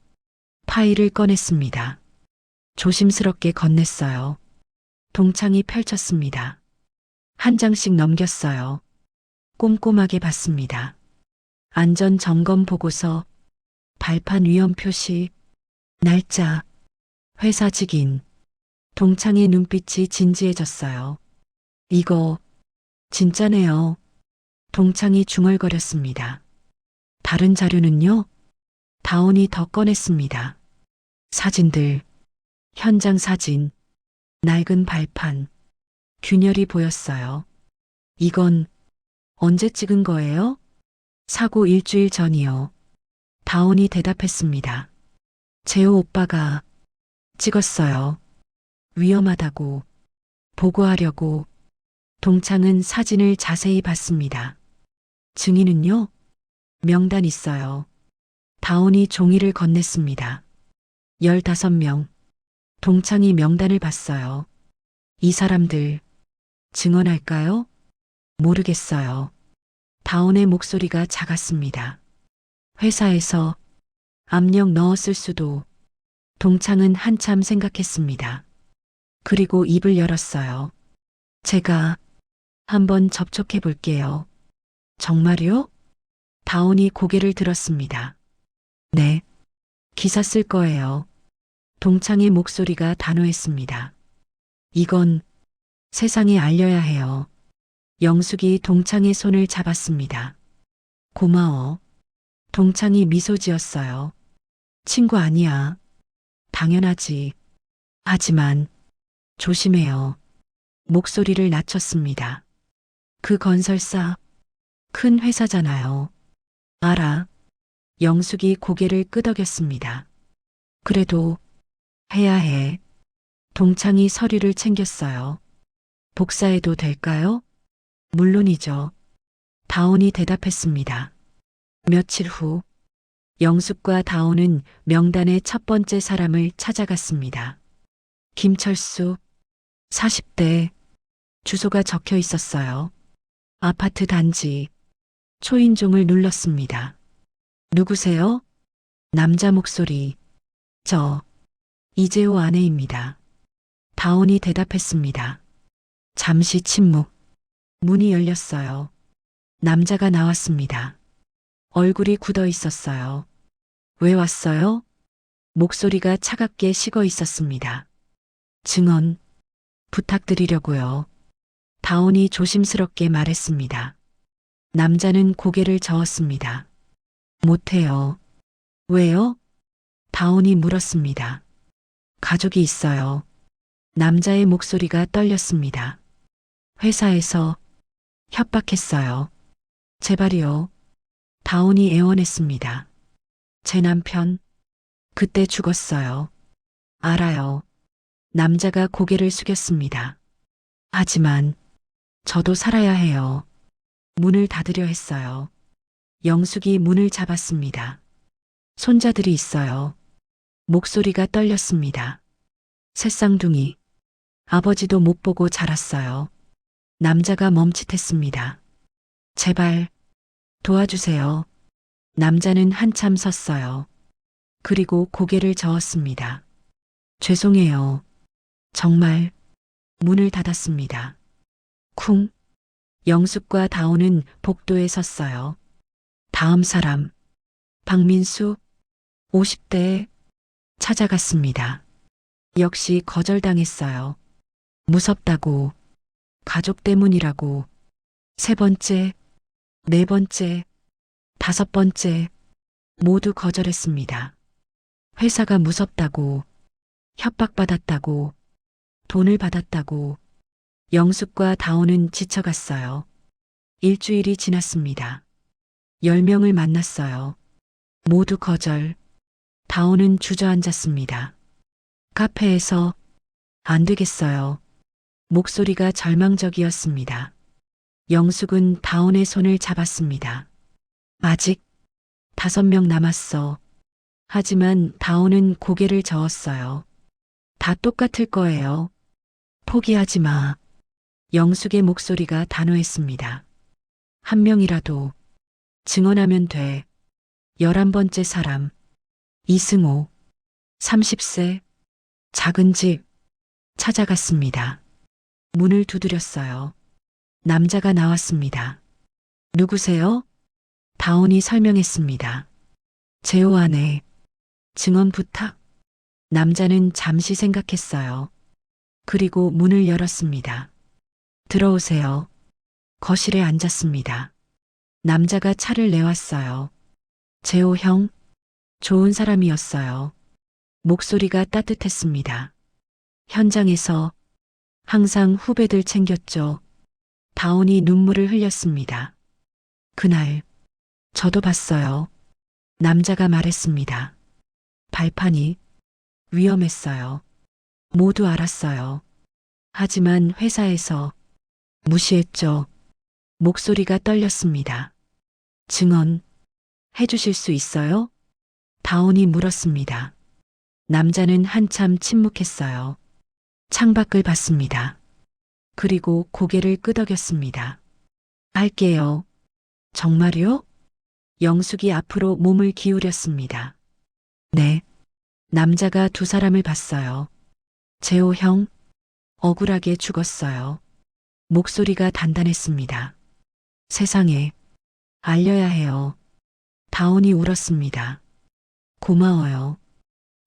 파일을 꺼냈습니다. 조심스럽게 건넸어요. 동창이 펼쳤습니다. 한 장씩 넘겼어요. 꼼꼼하게 봤습니다. 안전 점검 보고서, 발판 위험 표시, 날짜, 회사 직인. 동창의 눈빛이 진지해졌어요. 이거 진짜네요. 동창이 중얼거렸습니다. 다른 자료는요? 다온이 더 꺼냈습니다. 사진들, 현장 사진, 낡은 발판, 균열이 보였어요. 이건 언제 찍은 거예요? 사고 일주일 전이요. 다온이 대답했습니다. 재호 오빠가 찍었어요. 위험하다고, 보고하려고. 동창은 사진을 자세히 봤습니다. 증인은요? 명단 있어요. 다온이 종이를 건넸습니다. 15명. 동창이 명단을 봤어요. 이 사람들 증언할까요? 모르겠어요. 다온의 목소리가 작았습니다. 회사에서 압력 넣었을 수도. 동창은 한참 생각했습니다. 그리고 입을 열었어요. 제가 한번 접촉해 볼게요. 정말요? 다온이 고개를 들었습니다. 네. 기사 쓸 거예요. 동창의 목소리가 단호했습니다. 이건 세상에 알려야 해요. 영숙이 동창의 손을 잡았습니다. 고마워. 동창이 미소 지었어요. 친구 아니야. 당연하지. 하지만 조심해요. 목소리를 낮췄습니다. 그 건설사 큰 회사잖아요. 알아. 영숙이 고개를 끄덕였습니다. 그래도 해야 해. 동창이 서류를 챙겼어요. 복사해도 될까요? 물론이죠. 다온이 대답했습니다. 며칠 후 영숙과 다온은 명단의 첫 번째 사람을 찾아갔습니다. 김철수, 40대, 주소가 적혀 있었어요. 아파트 단지, 초인종을 눌렀습니다. 누구세요? 남자 목소리. 저, 이재호 아내입니다. 다온이 대답했습니다. 잠시 침묵. 문이 열렸어요. 남자가 나왔습니다. 얼굴이 굳어 있었어요. 왜 왔어요? 목소리가 차갑게 식어 있었습니다. 증언 부탁드리려고요. 다온이 조심스럽게 말했습니다. 남자는 고개를 저었습니다. 못해요. 왜요? 다온이 물었습니다. 가족이 있어요. 남자의 목소리가 떨렸습니다. 회사에서 협박했어요. 제발이요. 다온이 애원했습니다. 제 남편, 그때 죽었어요. 알아요. 남자가 고개를 숙였습니다. 하지만 저도 살아야 해요. 문을 닫으려 했어요. 영숙이 문을 잡았습니다. 손자들이 있어요. 목소리가 떨렸습니다. 새쌍둥이. 아버지도 못 보고 자랐어요. 남자가 멈칫했습니다. 제발 도와주세요. 남자는 한참 섰어요. 그리고 고개를 저었습니다. 죄송해요. 정말. 문을 닫았습니다. 쿵. 영숙과 다온은 복도에 섰어요. 다음 사람. 박민수, 50대, 찾아갔습니다. 역시 거절당했어요. 무섭다고, 가족 때문이라고, 세 번째, 네 번째, 다섯 번째, 모두 거절했습니다. 회사가 무섭다고, 협박받았다고, 돈을 받았다고. 영숙과 다온은 지쳐갔어요. 일주일이 지났습니다. 10명을 만났어요. 모두 거절. 다온은 주저앉았습니다. 카페에서 안 되겠어요. 목소리가 절망적이었습니다. 영숙은 다온의 손을 잡았습니다. 아직 5명 남았어. 하지만 다온은 고개를 저었어요. 다 똑같을 거예요. 포기하지 마. 영숙의 목소리가 단호했습니다. 한 명이라도 증언하면 돼. 11번째 사람. 이승호. 30세. 작은 집. 찾아갔습니다. 문을 두드렸어요. 남자가 나왔습니다. 누구세요? 다온이 설명했습니다. 제호 아내. 증언 부탁. 남자는 잠시 생각했어요. 그리고 문을 열었습니다. 들어오세요. 거실에 앉았습니다. 남자가 차를 내왔어요. 제호 형, 좋은 사람이었어요. 목소리가 따뜻했습니다. 현장에서 항상 후배들 챙겼죠. 다온이 눈물을 흘렸습니다. 그날, 저도 봤어요. 남자가 말했습니다. 발판이 위험했어요. 모두 알았어요. 하지만 회사에서 무시했죠. 목소리가 떨렸습니다. 증언 해주실 수 있어요? 다온이 물었습니다. 남자는 한참 침묵했어요. 창밖을 봤습니다. 그리고 고개를 끄덕였습니다. 할게요. 정말요? 영숙이 앞으로 몸을 기울였습니다. 네. 남자가 두 사람을 봤어요. 제호 형, 억울하게 죽었어요. 목소리가 단단했습니다. 세상에, 알려야 해요. 다온이 울었습니다. 고마워요.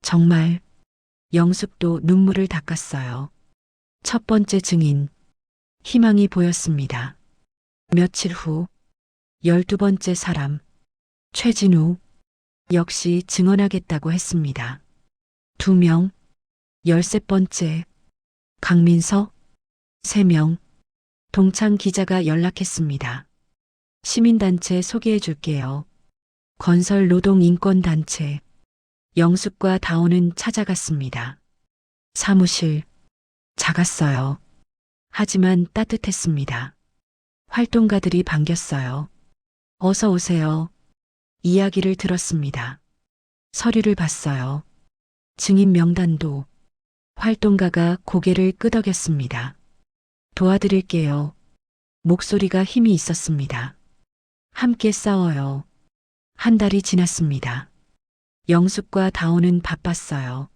정말, 영숙도 눈물을 닦았어요. 첫 번째 증인, 희망이 보였습니다. 며칠 후, 12번째 사람, 최진우, 역시 증언하겠다고 했습니다. 2명, 13번째, 강민석, 3명, 동창 기자가 연락했습니다. 시민단체 소개해 줄게요. 건설노동인권단체. 영숙과 다온은 찾아갔습니다. 사무실. 작았어요. 하지만 따뜻했습니다. 활동가들이 반겼어요. 어서 오세요. 이야기를 들었습니다. 서류를 봤어요. 증인 명단도. 활동가가 고개를 끄덕였습니다. 도와드릴게요. 목소리가 힘이 있었습니다. 함께 싸워요. 한 달이 지났습니다. 영숙과 다온은 바빴어요.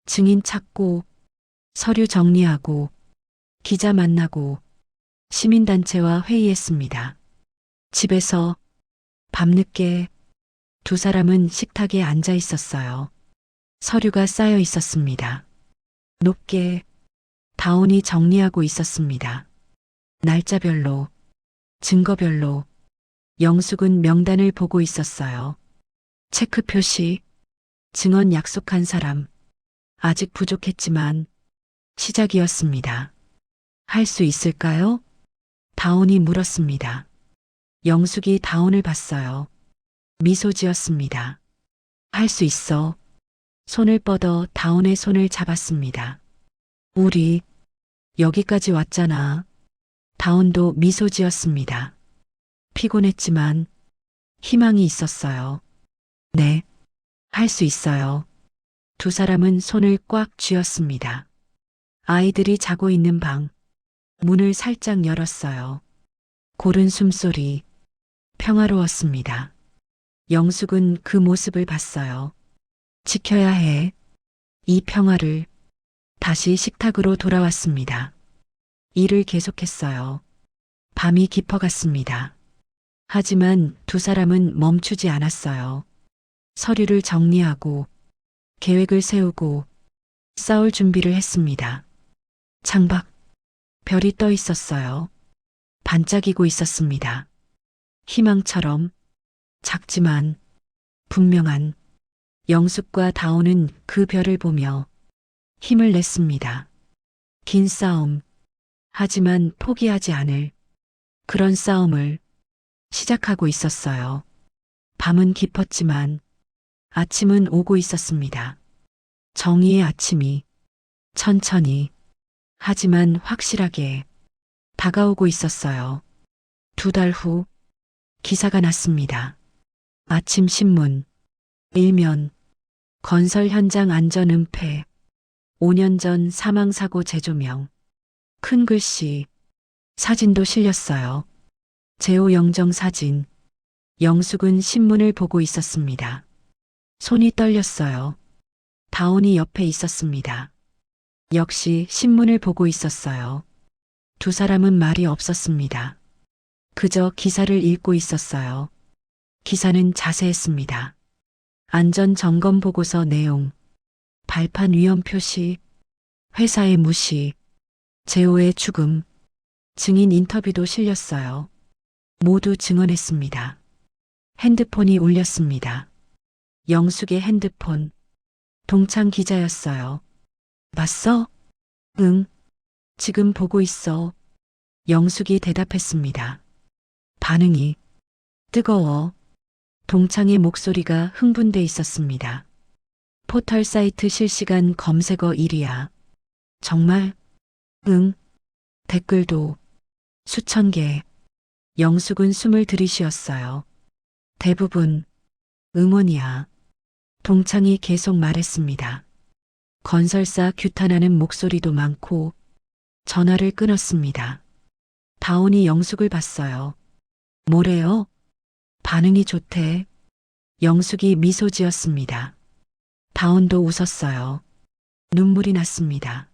증인 찾고, 서류 정리하고, 기자 만나고, 시민단체와 회의했습니다. 집에서 밤늦게 두 사람은 식탁에 앉아 있었어요. 서류가 쌓여 있었습니다. 높게 다온이 정리하고 있었습니다. 날짜별로, 증거별로. 영숙은 명단을 보고 있었어요. 체크 표시, 증언 약속한 사람. 아직 부족했지만 시작이었습니다. 할 수 있을까요? 다온이 물었습니다. 영숙이 다온을 봤어요. 미소 지었습니다. 할 수 있어. 손을 뻗어 다온의 손을 잡았습니다. 우리 여기까지 왔잖아. 다온도 미소 지었습니다. 피곤했지만 희망이 있었어요. 네, 할 수 있어요. 두 사람은 손을 꽉 쥐었습니다. 아이들이 자고 있는 방. 문을 살짝 열었어요. 고른 숨소리. 평화로웠습니다. 영숙은 그 모습을 봤어요. 지켜야 해. 이 평화를. 다시 식탁으로 돌아왔습니다. 일을 계속했어요. 밤이 깊어갔습니다. 하지만 두 사람은 멈추지 않았어요. 서류를 정리하고, 계획을 세우고, 싸울 준비를 했습니다. 창밖, 별이 떠 있었어요. 반짝이고 있었습니다. 희망처럼, 작지만, 분명한. 영숙과 다온은 그 별을 보며 힘을 냈습니다. 긴 싸움, 하지만 포기하지 않을 그런 싸움을 시작하고 있었어요. 밤은 깊었지만 아침은 오고 있었습니다. 정의의 아침이 천천히, 하지만 확실하게 다가오고 있었어요. 2달 후 기사가 났습니다. 아침 신문, 일면, 건설 현장 안전 은폐, 5년 전 사망사고 재조명. 큰 글씨, 사진도 실렸어요. 제호 영정 사진. 영숙은 신문을 보고 있었습니다. 손이 떨렸어요. 다온이 옆에 있었습니다. 역시 신문을 보고 있었어요. 두 사람은 말이 없었습니다. 그저 기사를 읽고 있었어요. 기사는 자세했습니다. 안전 점검 보고서 내용, 발판 위험 표시, 회사의 무시, 제호의 죽음, 증인 인터뷰도 실렸어요. 모두 증언했습니다. 핸드폰이 울렸습니다. 영숙의 핸드폰. 동창 기자였어요. 봤어? 응. 지금 보고 있어. 영숙이 대답했습니다. 반응이 뜨거워. 동창의 목소리가 흥분돼 있었습니다. 포털 사이트 실시간 검색어 1위야. 정말? 응. 댓글도 수천 개. 영숙은 숨을 들이쉬었어요. 대부분 응원이야. 동창이 계속 말했습니다. 건설사 규탄하는 목소리도 많고 전화를 끊었습니다. 다온이 영숙을 봤어요. 뭐래요? 반응이 좋대. 영숙이 미소 지었습니다. 다온도 웃었어요. 눈물이 났습니다.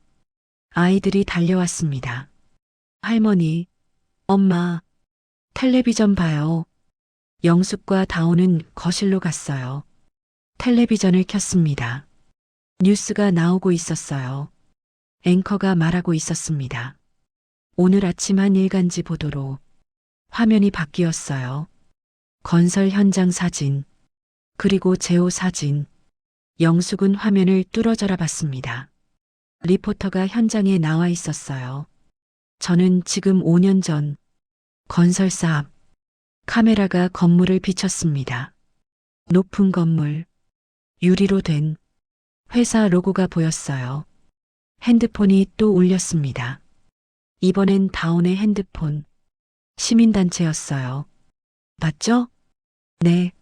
아이들이 달려왔습니다. 할머니, 엄마, 텔레비전 봐요. 영숙과 다온은 거실로 갔어요. 텔레비전을 켰습니다. 뉴스가 나오고 있었어요. 앵커가 말하고 있었습니다. 오늘 아침 한 일간지 보도로 화면이 바뀌었어요. 건설 현장 사진, 그리고 제호 사진. 영숙은 화면을 뚫어져라 봤습니다. 리포터가 현장에 나와 있었어요. 저는 지금 5년 전 건설사 앞 카메라가 건물을 비쳤습니다. 높은 건물, 유리로 된 회사 로고가 보였어요. 핸드폰이 또 울렸습니다. 이번엔 다온의 핸드폰. 시민단체였어요. 맞죠? 네.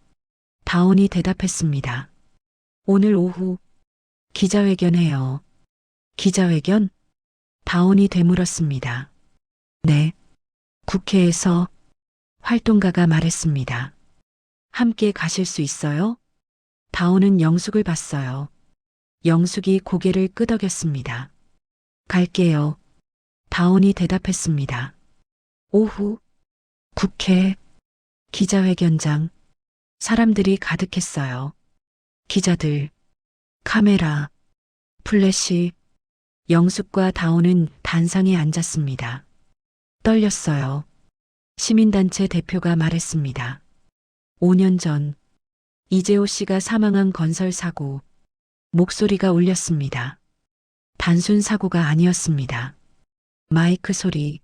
다온이 대답했습니다. 오늘 오후 기자회견해요. 기자회견? 다온이 되물었습니다. 네. 국회에서 활동가가 말했습니다. 함께 가실 수 있어요? 다온은 영숙을 봤어요. 영숙이 고개를 끄덕였습니다. 갈게요. 다온이 대답했습니다. 오후 국회 기자회견장. 사람들이 가득했어요. 기자들, 카메라, 플래시. 영숙과 다온은 단상에 앉았습니다. 떨렸어요. 시민단체 대표가 말했습니다. 5년 전 이재호 씨가 사망한 건설 사고. 목소리가 울렸습니다. 단순 사고가 아니었습니다. 마이크 소리,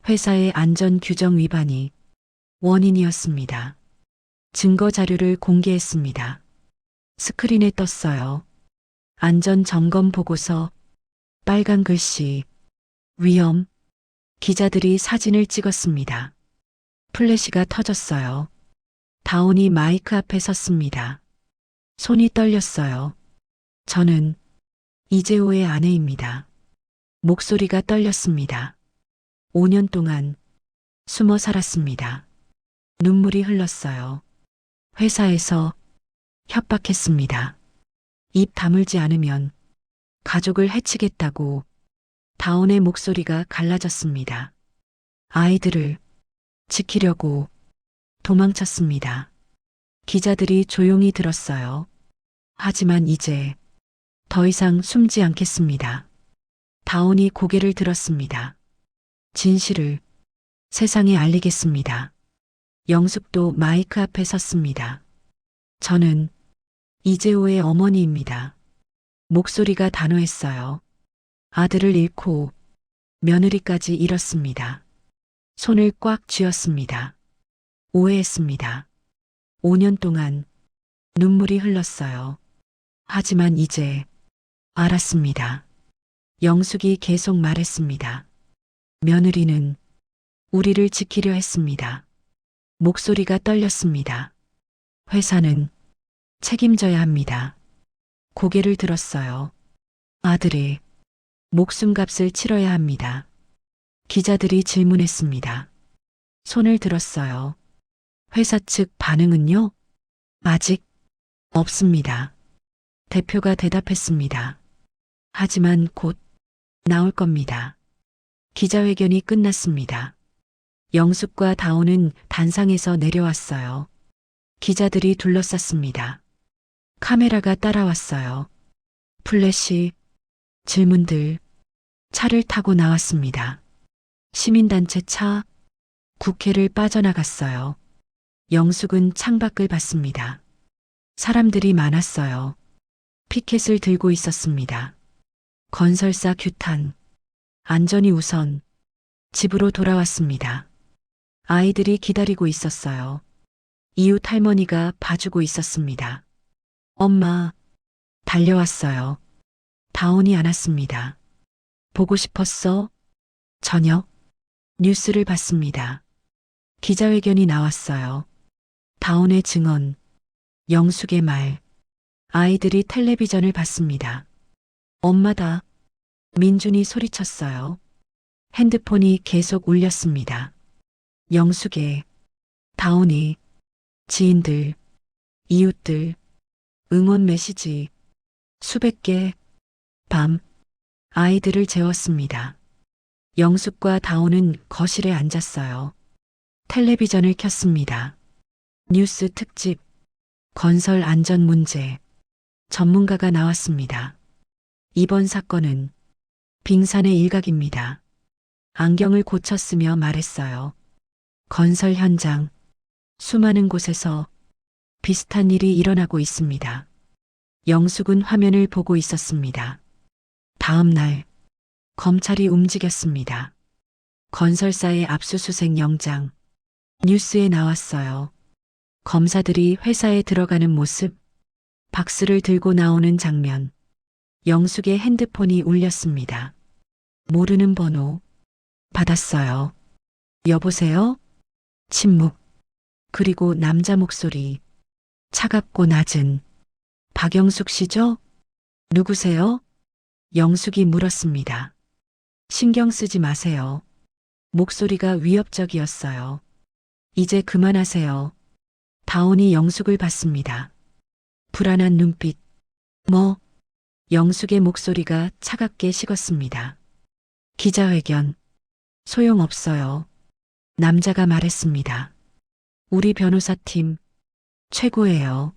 회사의 안전 규정 위반이 원인이었습니다. 증거 자료를 공개했습니다. 스크린에 떴어요. 안전 점검 보고서, 빨간 글씨, 위험. 기자들이 사진을 찍었습니다. 플래시가 터졌어요. 다온이 마이크 앞에 섰습니다. 손이 떨렸어요. 저는 이재호의 아내입니다. 목소리가 떨렸습니다. 5년 동안 숨어 살았습니다. 눈물이 흘렀어요. 회사에서 협박했습니다. 입 다물지 않으면 가족을 해치겠다고. 다온의 목소리가 갈라졌습니다. 아이들을 지키려고 도망쳤습니다. 기자들이 조용히 들었어요. 하지만 이제 더 이상 숨지 않겠습니다. 다온이 고개를 들었습니다. 진실을 세상에 알리겠습니다. 영숙도 마이크 앞에 섰습니다. 저는 이재호의 어머니입니다. 목소리가 단호했어요. 아들을 잃고 며느리까지 잃었습니다. 손을 꽉 쥐었습니다. 오해했습니다. 5년 동안 눈물이 흘렀어요. 하지만 이제 알았습니다. 영숙이 계속 말했습니다. 며느리는 우리를 지키려 했습니다. 목소리가 떨렸습니다. 회사는 책임져야 합니다. 고개를 들었어요. 아들의 목숨값을 치러야 합니다. 기자들이 질문했습니다. 손을 들었어요. 회사 측 반응은요? 아직 없습니다. 대표가 대답했습니다. 하지만 곧 나올 겁니다. 기자회견이 끝났습니다. 영숙과 다온은 단상에서 내려왔어요. 기자들이 둘러쌌습니다. 카메라가 따라왔어요. 플래시, 질문들, 차를 타고 나왔습니다. 시민단체 차, 국회를 빠져나갔어요. 영숙은 창밖을 봤습니다. 사람들이 많았어요. 피켓을 들고 있었습니다. 건설사 규탄, 안전이 우선, 집으로 돌아왔습니다. 아이들이 기다리고 있었어요. 이웃 할머니가 봐주고 있었습니다. 엄마, 달려왔어요. 다온이 안았습니다. 보고 싶었어? 저녁, 뉴스를 봤습니다. 기자회견이 나왔어요. 다온의 증언, 영숙의 말, 아이들이 텔레비전을 봤습니다. 엄마다. 민준이 소리쳤어요. 핸드폰이 계속 울렸습니다. 영숙의, 다온이, 지인들, 이웃들, 응원 메시지, 수백 개, 밤, 아이들을 재웠습니다. 영숙과 다온은 거실에 앉았어요. 텔레비전을 켰습니다. 뉴스 특집, 건설 안전 문제, 전문가가 나왔습니다. 이번 사건은 빙산의 일각입니다. 안경을 고쳤으며 말했어요. 건설 현장, 수많은 곳에서 비슷한 일이 일어나고 있습니다. 영숙은 화면을 보고 있었습니다. 다음 날, 검찰이 움직였습니다. 건설사의 압수수색 영장, 뉴스에 나왔어요. 검사들이 회사에 들어가는 모습, 박스를 들고 나오는 장면, 영숙의 핸드폰이 울렸습니다. 모르는 번호, 받았어요. 여보세요? 침묵, 그리고 남자 목소리, 차갑고 낮은, 박영숙 씨죠? 누구세요? 영숙이 물었습니다. 신경 쓰지 마세요. 목소리가 위협적이었어요. 이제 그만하세요. 다온이 영숙을 봤습니다. 불안한 눈빛. 뭐? 영숙의 목소리가 차갑게 식었습니다. 기자회견. 소용없어요. 남자가 말했습니다. 우리 변호사팀 최고예요.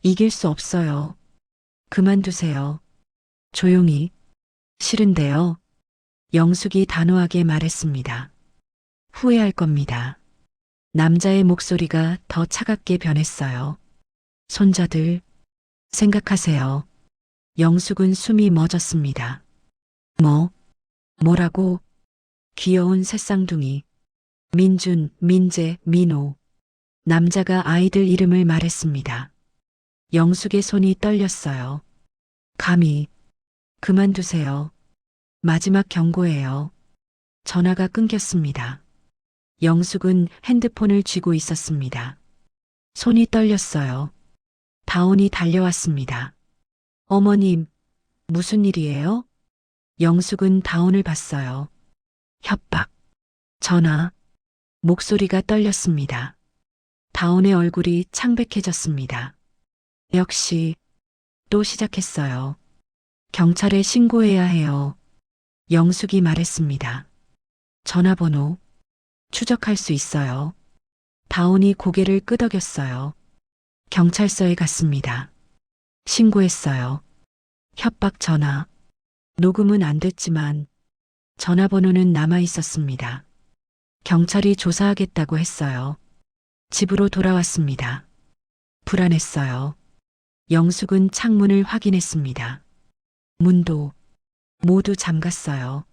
이길 수 없어요. 그만두세요. 조용히. 싫은데요. 영숙이 단호하게 말했습니다. 후회할 겁니다. 남자의 목소리가 더 차갑게 변했어요. 손자들, 생각하세요. 영숙은 숨이 멎었습니다. 뭐라고? 귀여운 새쌍둥이. 민준, 민재, 민호. 남자가 아이들 이름을 말했습니다. 영숙의 손이 떨렸어요. 감히. 그만두세요. 마지막 경고예요. 전화가 끊겼습니다. 영숙은 핸드폰을 쥐고 있었습니다. 손이 떨렸어요. 다온이 달려왔습니다. 어머님, 무슨 일이에요? 영숙은 다온을 봤어요. 협박. 전화. 목소리가 떨렸습니다. 다온의 얼굴이 창백해졌습니다. 역시 또 시작했어요. 경찰에 신고해야 해요. 영숙이 말했습니다. 전화번호 추적할 수 있어요. 다온이 고개를 끄덕였어요. 경찰서에 갔습니다. 신고했어요. 협박 전화. 녹음은 안 됐지만 전화번호는 남아 있었습니다. 경찰이 조사하겠다고 했어요. 집으로 돌아왔습니다. 불안했어요. 영숙은 창문을 확인했습니다. 문도 모두 잠갔어요.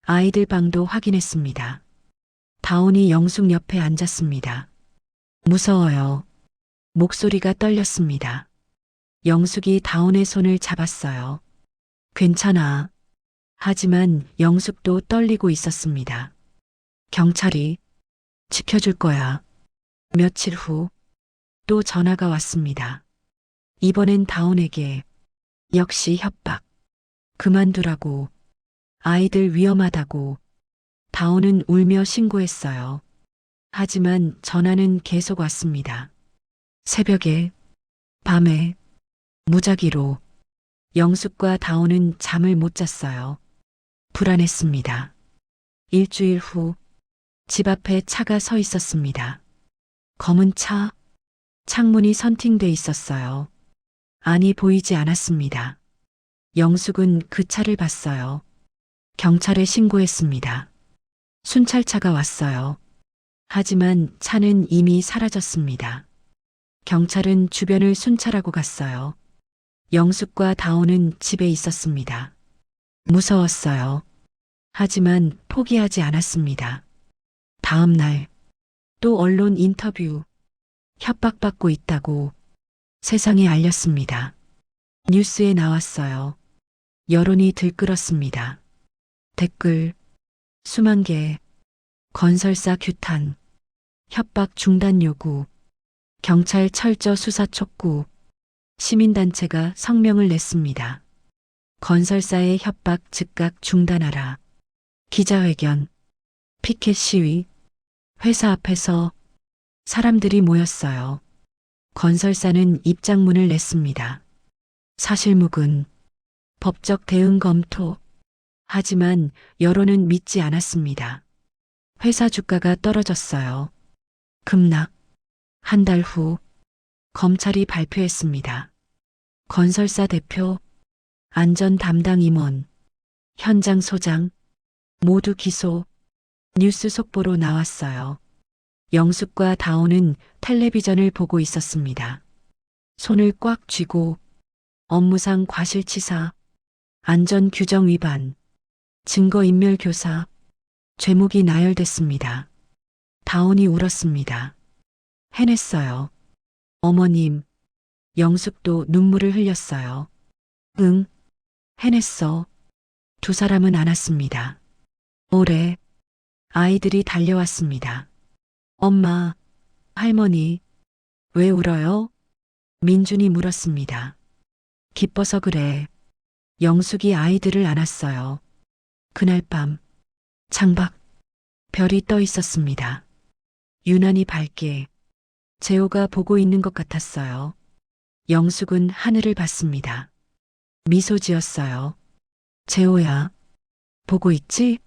아이들 방도 확인했습니다. 다온이 영숙 옆에 앉았습니다. 무서워요. 목소리가 떨렸습니다. 영숙이 다온의 손을 잡았어요. 괜찮아. 하지만 영숙도 떨리고 있었습니다. 경찰이 지켜줄 거야. 며칠 후 또 전화가 왔습니다. 이번엔 다온에게 역시 협박. 그만두라고. 아이들 위험하다고. 다온은 울며 신고했어요. 하지만 전화는 계속 왔습니다. 새벽에, 밤에, 무작위로 영숙과 다온은 잠을 못 잤어요. 불안했습니다. 일주일 후 집 앞에 차가 서 있었습니다. 검은 차, 창문이 선팅돼 있었어요. 안이 보이지 않았습니다. 영숙은 그 차를 봤어요. 경찰에 신고했습니다. 순찰차가 왔어요. 하지만 차는 이미 사라졌습니다. 경찰은 주변을 순찰하고 갔어요. 영숙과 다온은 집에 있었습니다. 무서웠어요. 하지만 포기하지 않았습니다. 다음 날, 또 언론 인터뷰, 협박받고 있다고 세상에 알렸습니다. 뉴스에 나왔어요. 여론이 들끓었습니다. 댓글, 수만 개, 건설사 규탄, 협박 중단 요구, 경찰 철저 수사 촉구, 시민단체가 성명을 냈습니다. 건설사의 협박 즉각 중단하라. 기자회견, 피켓 시위, 회사 앞에서 사람들이 모였어요. 건설사는 입장문을 냈습니다. 사실무근, 법적 대응 검토. 하지만 여론은 믿지 않았습니다. 회사 주가가 떨어졌어요. 급락. 한 달 후 검찰이 발표했습니다. 건설사 대표, 안전 담당 임원, 현장 소장 모두 기소. 뉴스 속보로 나왔어요. 영숙과 다온은 텔레비전을 보고 있었습니다. 손을 꽉 쥐고 업무상 과실치사, 안전규정 위반, 증거인멸 교사, 죄목이 나열됐습니다. 다온이 울었습니다. 해냈어요. 어머님, 영숙도 눈물을 흘렸어요. 응, 해냈어. 두 사람은 안았습니다. 올해 아이들이 달려왔습니다. 엄마, 할머니, 왜 울어요? 민준이 물었습니다. 기뻐서 그래. 영숙이 아이들을 안았어요. 그날 밤, 창밖, 별이 떠 있었습니다. 유난히 밝게, 재호가 보고 있는 것 같았어요. 영숙은 하늘을 봤습니다. 미소 지었어요. 재호야, 보고 있지?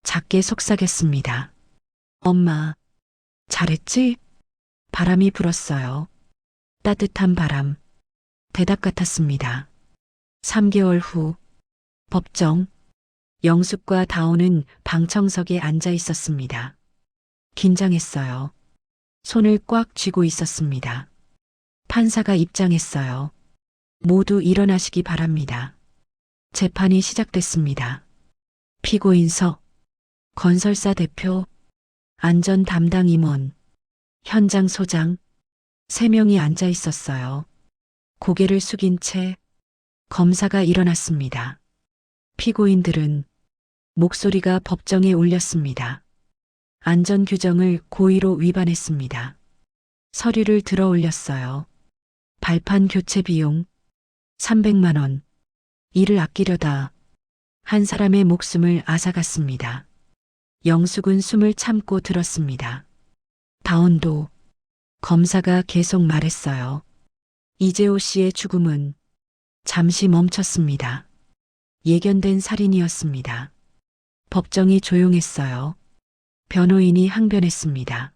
작게 속삭였습니다. 엄마, 잘했지? 바람이 불었어요. 따뜻한 바람, 대답 같았습니다. 3개월 후, 법정, 영숙과 다온은 방청석에 앉아 있었습니다. 긴장했어요. 손을 꽉 쥐고 있었습니다. 판사가 입장했어요. 모두 일어나시기 바랍니다. 재판이 시작됐습니다. 피고인석, 건설사 대표, 안전 담당 임원, 현장 소장, 3명이 앉아 있었어요. 고개를 숙인 채 검사가 일어났습니다. 피고인들은 목소리가 법정에 울렸습니다. 안전규정을 고의로 위반했습니다. 서류를 들어 올렸어요. 발판 교체 비용 300만 원. 이를 아끼려다 한 사람의 목숨을 앗아갔습니다. 영숙은 숨을 참고 들었습니다. 다온도. 검사가 계속 말했어요. 이재호 씨의 죽음은 잠시 멈췄습니다. 예견된 살인이었습니다. 법정이 조용했어요. 변호인이 항변했습니다.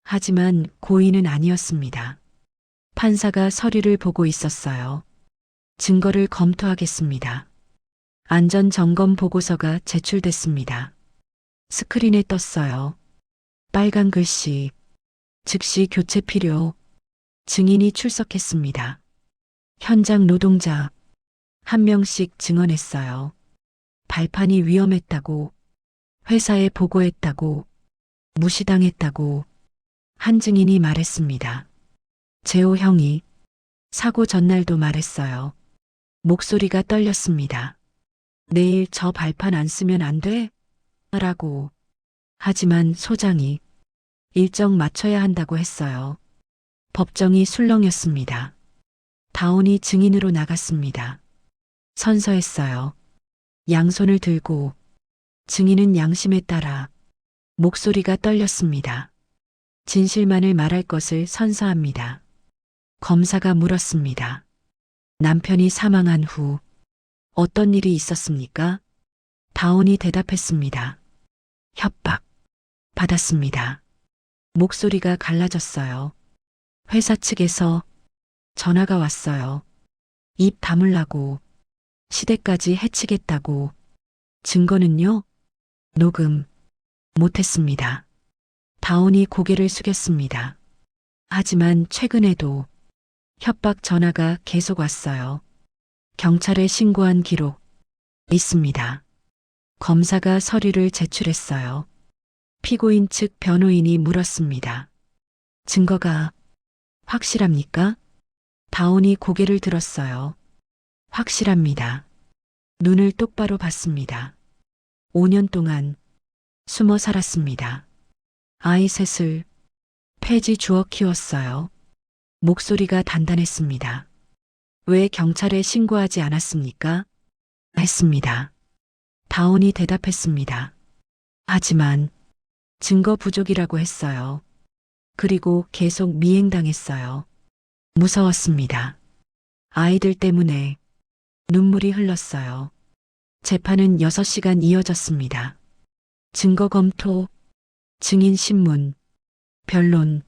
하지만 고의는 아니었습니다. 판사가 서류를 보고 있었어요. 증거를 검토하겠습니다. 안전점검 보고서가 제출됐습니다. 스크린에 떴어요. 빨간 글씨. 즉시 교체 필요. 증인이 출석했습니다. 현장 노동자 1명씩 증언했어요. 발판이 위험했다고, 회사에 보고했다고, 무시당했다고 한 증인이 말했습니다. 재호 형이 사고 전날도 말했어요. 목소리가 떨렸습니다. 내일 저 발판 안 쓰면 안 돼? 라고. 하지만 소장이 일정 맞춰야 한다고 했어요. 법정이 술렁였습니다. 다온이 증인으로 나갔습니다. 선서했어요. 양손을 들고 증인은 양심에 따라 목소리가 떨렸습니다. 진실만을 말할 것을 선서합니다. 검사가 물었습니다. 남편이 사망한 후 어떤 일이 있었습니까? 다온이 대답했습니다. 협박 받았습니다. 목소리가 갈라졌어요. 회사 측에서 전화가 왔어요. 입 다물라고, 시댁까지 해치겠다고. 증거는요? 녹음 못했습니다. 다온이 고개를 숙였습니다. 하지만 최근에도 협박 전화가 계속 왔어요. 경찰에 신고한 기록 있습니다. 검사가 서류를 제출했어요. 피고인 측 변호인이 물었습니다. 증거가 확실합니까? 다온이 고개를 들었어요. 확실합니다. 눈을 똑바로 봤습니다. 5년 동안 숨어 살았습니다. 아이 셋을 폐지 주워 키웠어요. 목소리가 단단했습니다. 왜 경찰에 신고하지 않았습니까? 했습니다. 다온이 대답했습니다. 하지만 증거 부족이라고 했어요. 그리고 계속 미행당했어요. 무서웠습니다. 아이들 때문에 눈물이 흘렀어요. 재판은 6시간 이어졌습니다. 증거 검토, 증인 신문, 변론.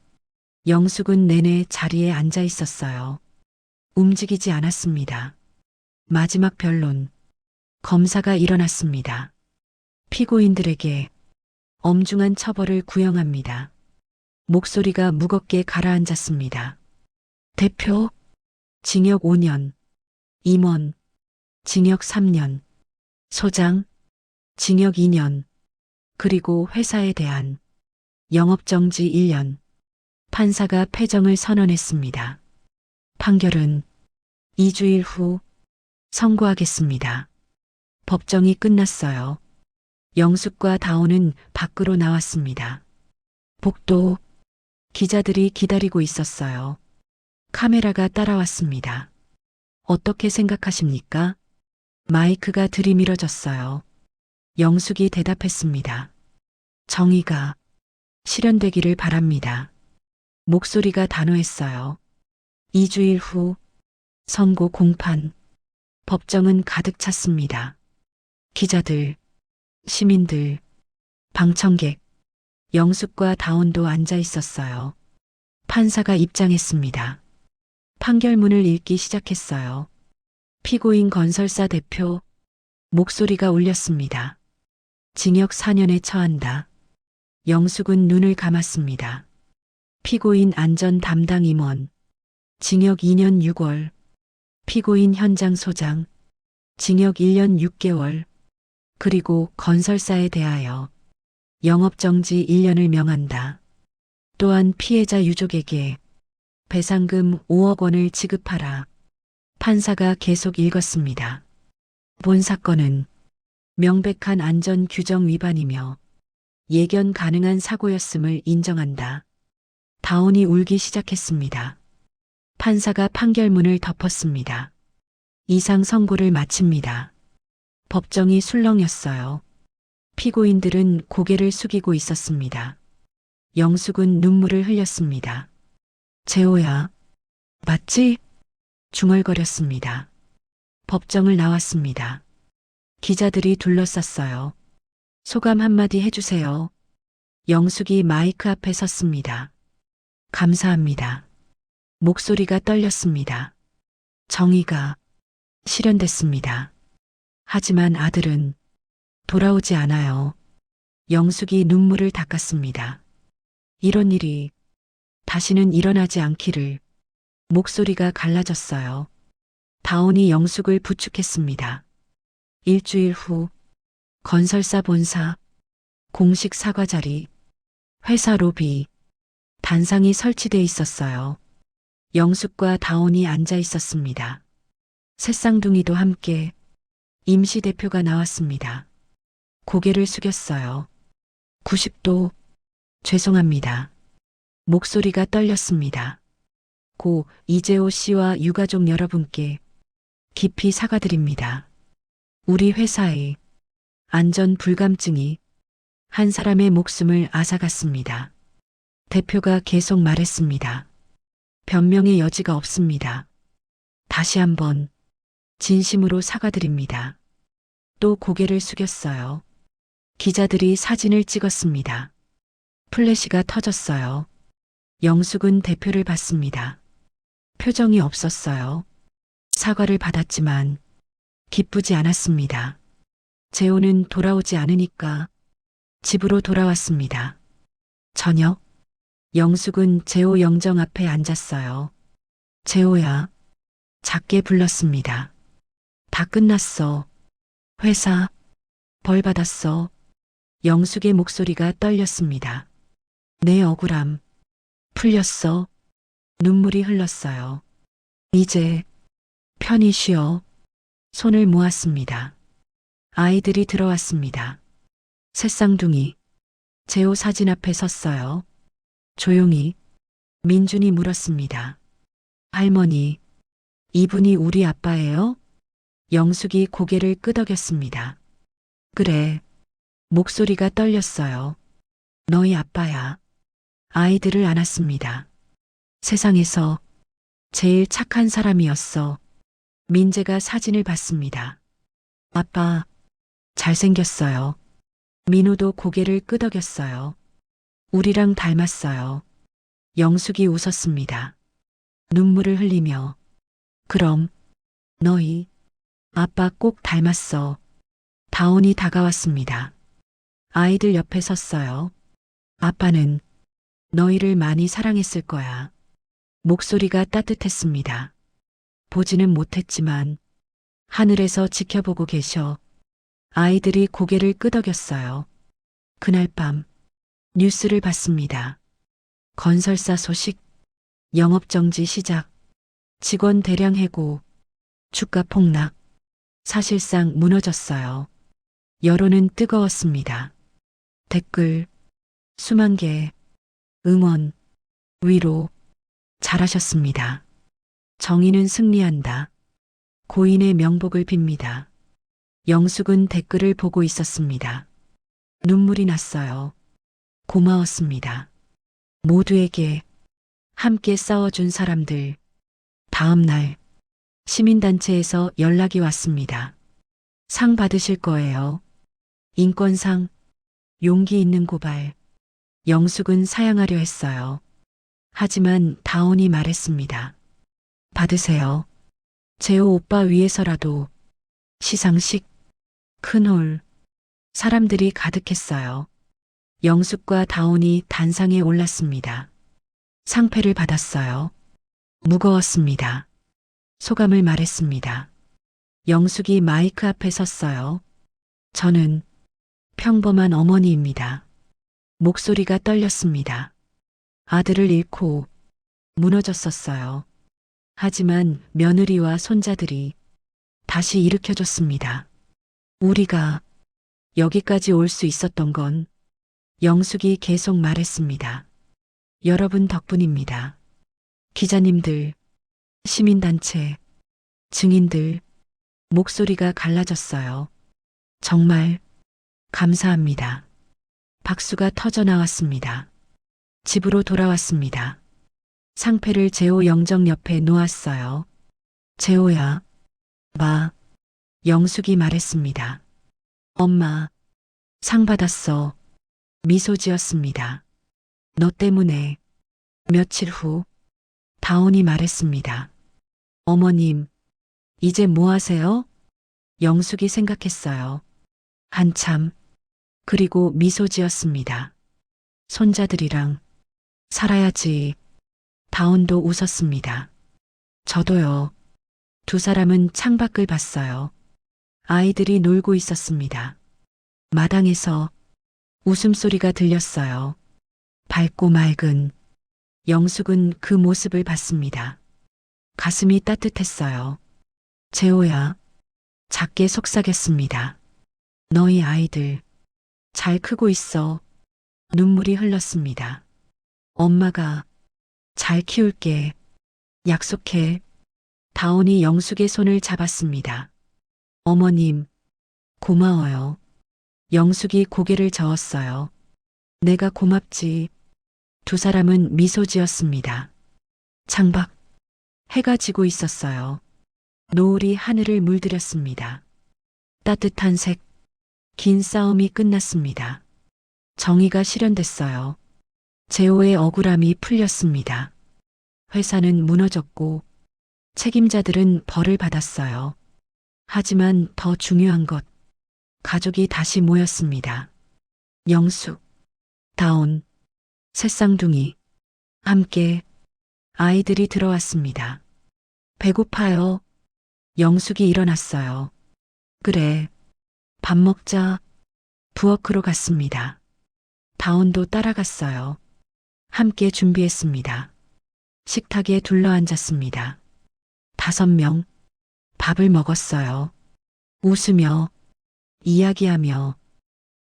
영숙은 내내 자리에 앉아 있었어요. 움직이지 않았습니다. 마지막 변론. 검사가 일어났습니다. 피고인들에게 엄중한 처벌을 구형합니다. 목소리가 무겁게 가라앉았습니다. 대표, 징역 5년. 임원, 징역 3년. 소장, 징역 2년. 그리고 회사에 대한 영업정지 1년. 판사가 패정을 선언했습니다. 판결은 2주일 후 선고하겠습니다. 법정이 끝났어요. 영숙과 다온은 밖으로 나왔습니다. 복도, 기자들이 기다리고 있었어요. 카메라가 따라왔습니다. 어떻게 생각하십니까? 마이크가 들이밀어졌어요. 영숙이 대답했습니다. 정의가 실현되기를 바랍니다. 목소리가 단호했어요. 2주일 후 선고 공판. 법정은 가득 찼습니다. 기자들, 시민들, 방청객, 영숙과 다온도 앉아 있었어요. 판사가 입장했습니다. 판결문을 읽기 시작했어요. 피고인 건설사 대표, 목소리가 울렸습니다. 징역 4년에 처한다. 영숙은 눈을 감았습니다. 피고인 안전 담당 임원, 징역 2년 6월. 피고인 현장 소장, 징역 1년 6개월. 그리고 건설사에 대하여 영업정지 1년을 명한다. 또한 피해자 유족에게 배상금 5억 원을 지급하라. 판사가 계속 읽었습니다. 본 사건은 명백한 안전 규정 위반이며 예견 가능한 사고였음을 인정한다. 다온이 울기 시작했습니다. 판사가 판결문을 덮었습니다. 이상 선고를 마칩니다. 법정이 술렁였어요. 피고인들은 고개를 숙이고 있었습니다. 영숙은 눈물을 흘렸습니다. 재호야, 맞지? 중얼거렸습니다. 법정을 나왔습니다. 기자들이 둘러쌌어요. 소감 한마디 해주세요. 영숙이 마이크 앞에 섰습니다. 감사합니다. 목소리가 떨렸습니다. 정의가 실현됐습니다. 하지만 아들은 돌아오지 않아요. 영숙이 눈물을 닦았습니다. 이런 일이 다시는 일어나지 않기를. 목소리가 갈라졌어요. 다온이 영숙을 부축했습니다. 일주일 후 건설사 본사 공식 사과 자리, 회사 로비, 단상이 설치돼 있었어요. 영숙과 다온이 앉아 있었습니다. 새쌍둥이도 함께. 임시 대표가 나왔습니다. 고개를 숙였어요. 90도, 죄송합니다. 목소리가 떨렸습니다. 고 이재호 씨와 유가족 여러분께 깊이 사과드립니다. 우리 회사의 안전 불감증이 한 사람의 목숨을 앗아갔습니다. 대표가 계속 말했습니다. 변명의 여지가 없습니다. 다시 한번 진심으로 사과드립니다. 또 고개를 숙였어요. 기자들이 사진을 찍었습니다. 플래시가 터졌어요. 영숙은 대표를 봤습니다. 표정이 없었어요. 사과를 받았지만 기쁘지 않았습니다. 재호는 돌아오지 않으니까 집으로 돌아왔습니다. 저녁, 영숙은 재호 영정 앞에 앉았어요. 재호야, 작게 불렀습니다. 다 끝났어. 회사, 벌 받았어. 영숙의 목소리가 떨렸습니다. 내 억울함, 풀렸어. 눈물이 흘렀어요. 이제 편히 쉬어. 손을 모았습니다. 아이들이 들어왔습니다. 새쌍둥이, 재호 사진 앞에 섰어요. 조용히 민준이 물었습니다. 할머니, 이분이 우리 아빠예요? 영숙이 고개를 끄덕였습니다. 그래. 목소리가 떨렸어요. 너희 아빠야. 아이들을 안았습니다. 세상에서 제일 착한 사람이었어. 민재가 사진을 봤습니다. 아빠, 잘생겼어요. 민호도 고개를 끄덕였어요. 우리랑 닮았어요. 영숙이 웃었습니다. 눈물을 흘리며. 그럼, 너희, 아빠 꼭 닮았어. 다온이 다가왔습니다. 아이들 옆에 섰어요. 아빠는 너희를 많이 사랑했을 거야. 목소리가 따뜻했습니다. 보지는 못했지만 하늘에서 지켜보고 계셔. 아이들이 고개를 끄덕였어요. 그날 밤 뉴스를 봤습니다. 건설사 소식, 영업정지 시작, 직원 대량 해고, 주가 폭락, 사실상 무너졌어요. 여론은 뜨거웠습니다. 댓글, 수만 개, 응원, 위로, 잘하셨습니다. 정의는 승리한다. 고인의 명복을 빕니다. 영숙은 댓글을 보고 있었습니다. 눈물이 났어요. 고마웠습니다. 모두에게 함께 싸워준 사람들. 다음 날 시민단체에서 연락이 왔습니다. 상 받으실 거예요. 인권상, 용기 있는 고발. 영숙은 사양하려 했어요. 하지만 다온이 말했습니다. 받으세요. 재호 오빠 위해서라도. 시상식, 큰 홀, 사람들이 가득했어요. 영숙과 다온이 단상에 올랐습니다. 상패를 받았어요. 무거웠습니다. 소감을 말했습니다. 영숙이 마이크 앞에 섰어요. 저는 평범한 어머니입니다. 목소리가 떨렸습니다. 아들을 잃고 무너졌었어요. 하지만 며느리와 손자들이 다시 일으켜줬습니다. 우리가 여기까지 올 수 있었던 건 영숙이 계속 말했습니다. 여러분 덕분입니다. 기자님들, 시민단체, 증인들, 목소리가 갈라졌어요. 정말 감사합니다. 박수가 터져 나왔습니다. 집으로 돌아왔습니다. 상패를 재호 영정 옆에 놓았어요. 재호야, 영숙이 말했습니다. 엄마, 상 받았어. 미소 지었습니다. 너 때문에. 며칠 후 다온이 말했습니다. 어머님, 이제 뭐 하세요? 영숙이 생각했어요. 한참. 그리고 미소 지었습니다. 손자들이랑 살아야지. 다온도 웃었습니다. 저도요. 두 사람은 창밖을 봤어요. 아이들이 놀고 있었습니다. 마당에서 웃음소리가 들렸어요. 밝고 맑은. 영숙은 그 모습을 봤습니다. 가슴이 따뜻했어요. 재호야, 작게 속삭였습니다. 너희 아이들 잘 크고 있어. 눈물이 흘렀습니다. 엄마가 잘 키울게. 약속해. 다온이 영숙의 손을 잡았습니다. 어머님, 고마워요. 영숙이 고개를 저었어요. 내가 고맙지. 두 사람은 미소 지었습니다. 창밖 해가 지고 있었어요. 노을이 하늘을 물들였습니다. 따뜻한 색, 긴 싸움이 끝났습니다. 정의가 실현됐어요. 재호의 억울함이 풀렸습니다. 회사는 무너졌고 책임자들은 벌을 받았어요. 하지만 더 중요한 것, 가족이 다시 모였습니다. 영숙, 다온, 새쌍둥이, 함께 아이들이 들어왔습니다. 배고파요. 영숙이 일어났어요. 그래, 밥 먹자. 부엌으로 갔습니다. 다온도 따라갔어요. 함께 준비했습니다. 식탁에 둘러앉았습니다. 5명, 밥을 먹었어요. 웃으며, 이야기하며,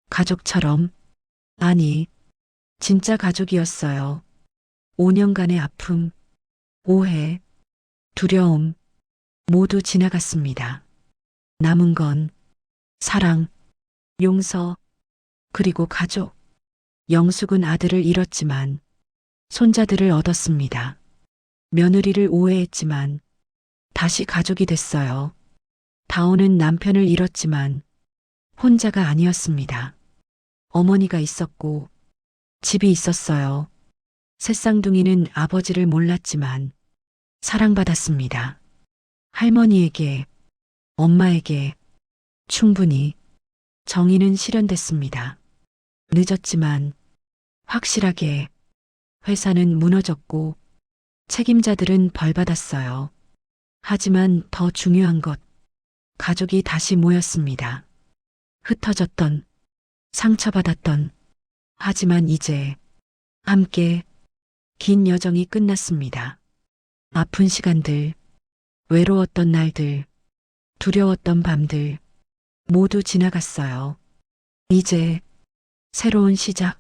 가족처럼, 아니, 진짜 가족이었어요. 5년간의 아픔, 오해, 두려움, 모두 지나갔습니다. 남은 건 사랑, 용서, 그리고 가족. 영숙은 아들을 잃었지만 손자들을 얻었습니다. 며느리를 오해했지만 다시 가족이 됐어요. 다온은 남편을 잃었지만 혼자가 아니었습니다. 어머니가 있었고 집이 있었어요. 새쌍둥이는 아버지를 몰랐지만 사랑받았습니다. 할머니에게, 엄마에게 충분히. 정의는 실현됐습니다. 늦었지만 확실하게. 회사는 무너졌고 책임자들은 벌받았어요. 하지만 더 중요한 것, 가족이 다시 모였습니다. 흩어졌던, 상처받았던, 하지만 이제 함께 긴 여정이 끝났습니다. 아픈 시간들, 외로웠던 날들, 두려웠던 밤들, 모두 지나갔어요. 이제 새로운 시작,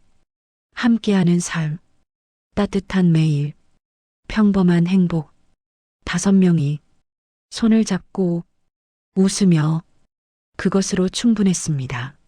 함께하는 삶, 따뜻한 매일, 평범한 행복. 5명이 손을 잡고 웃으며 그것으로 충분했습니다.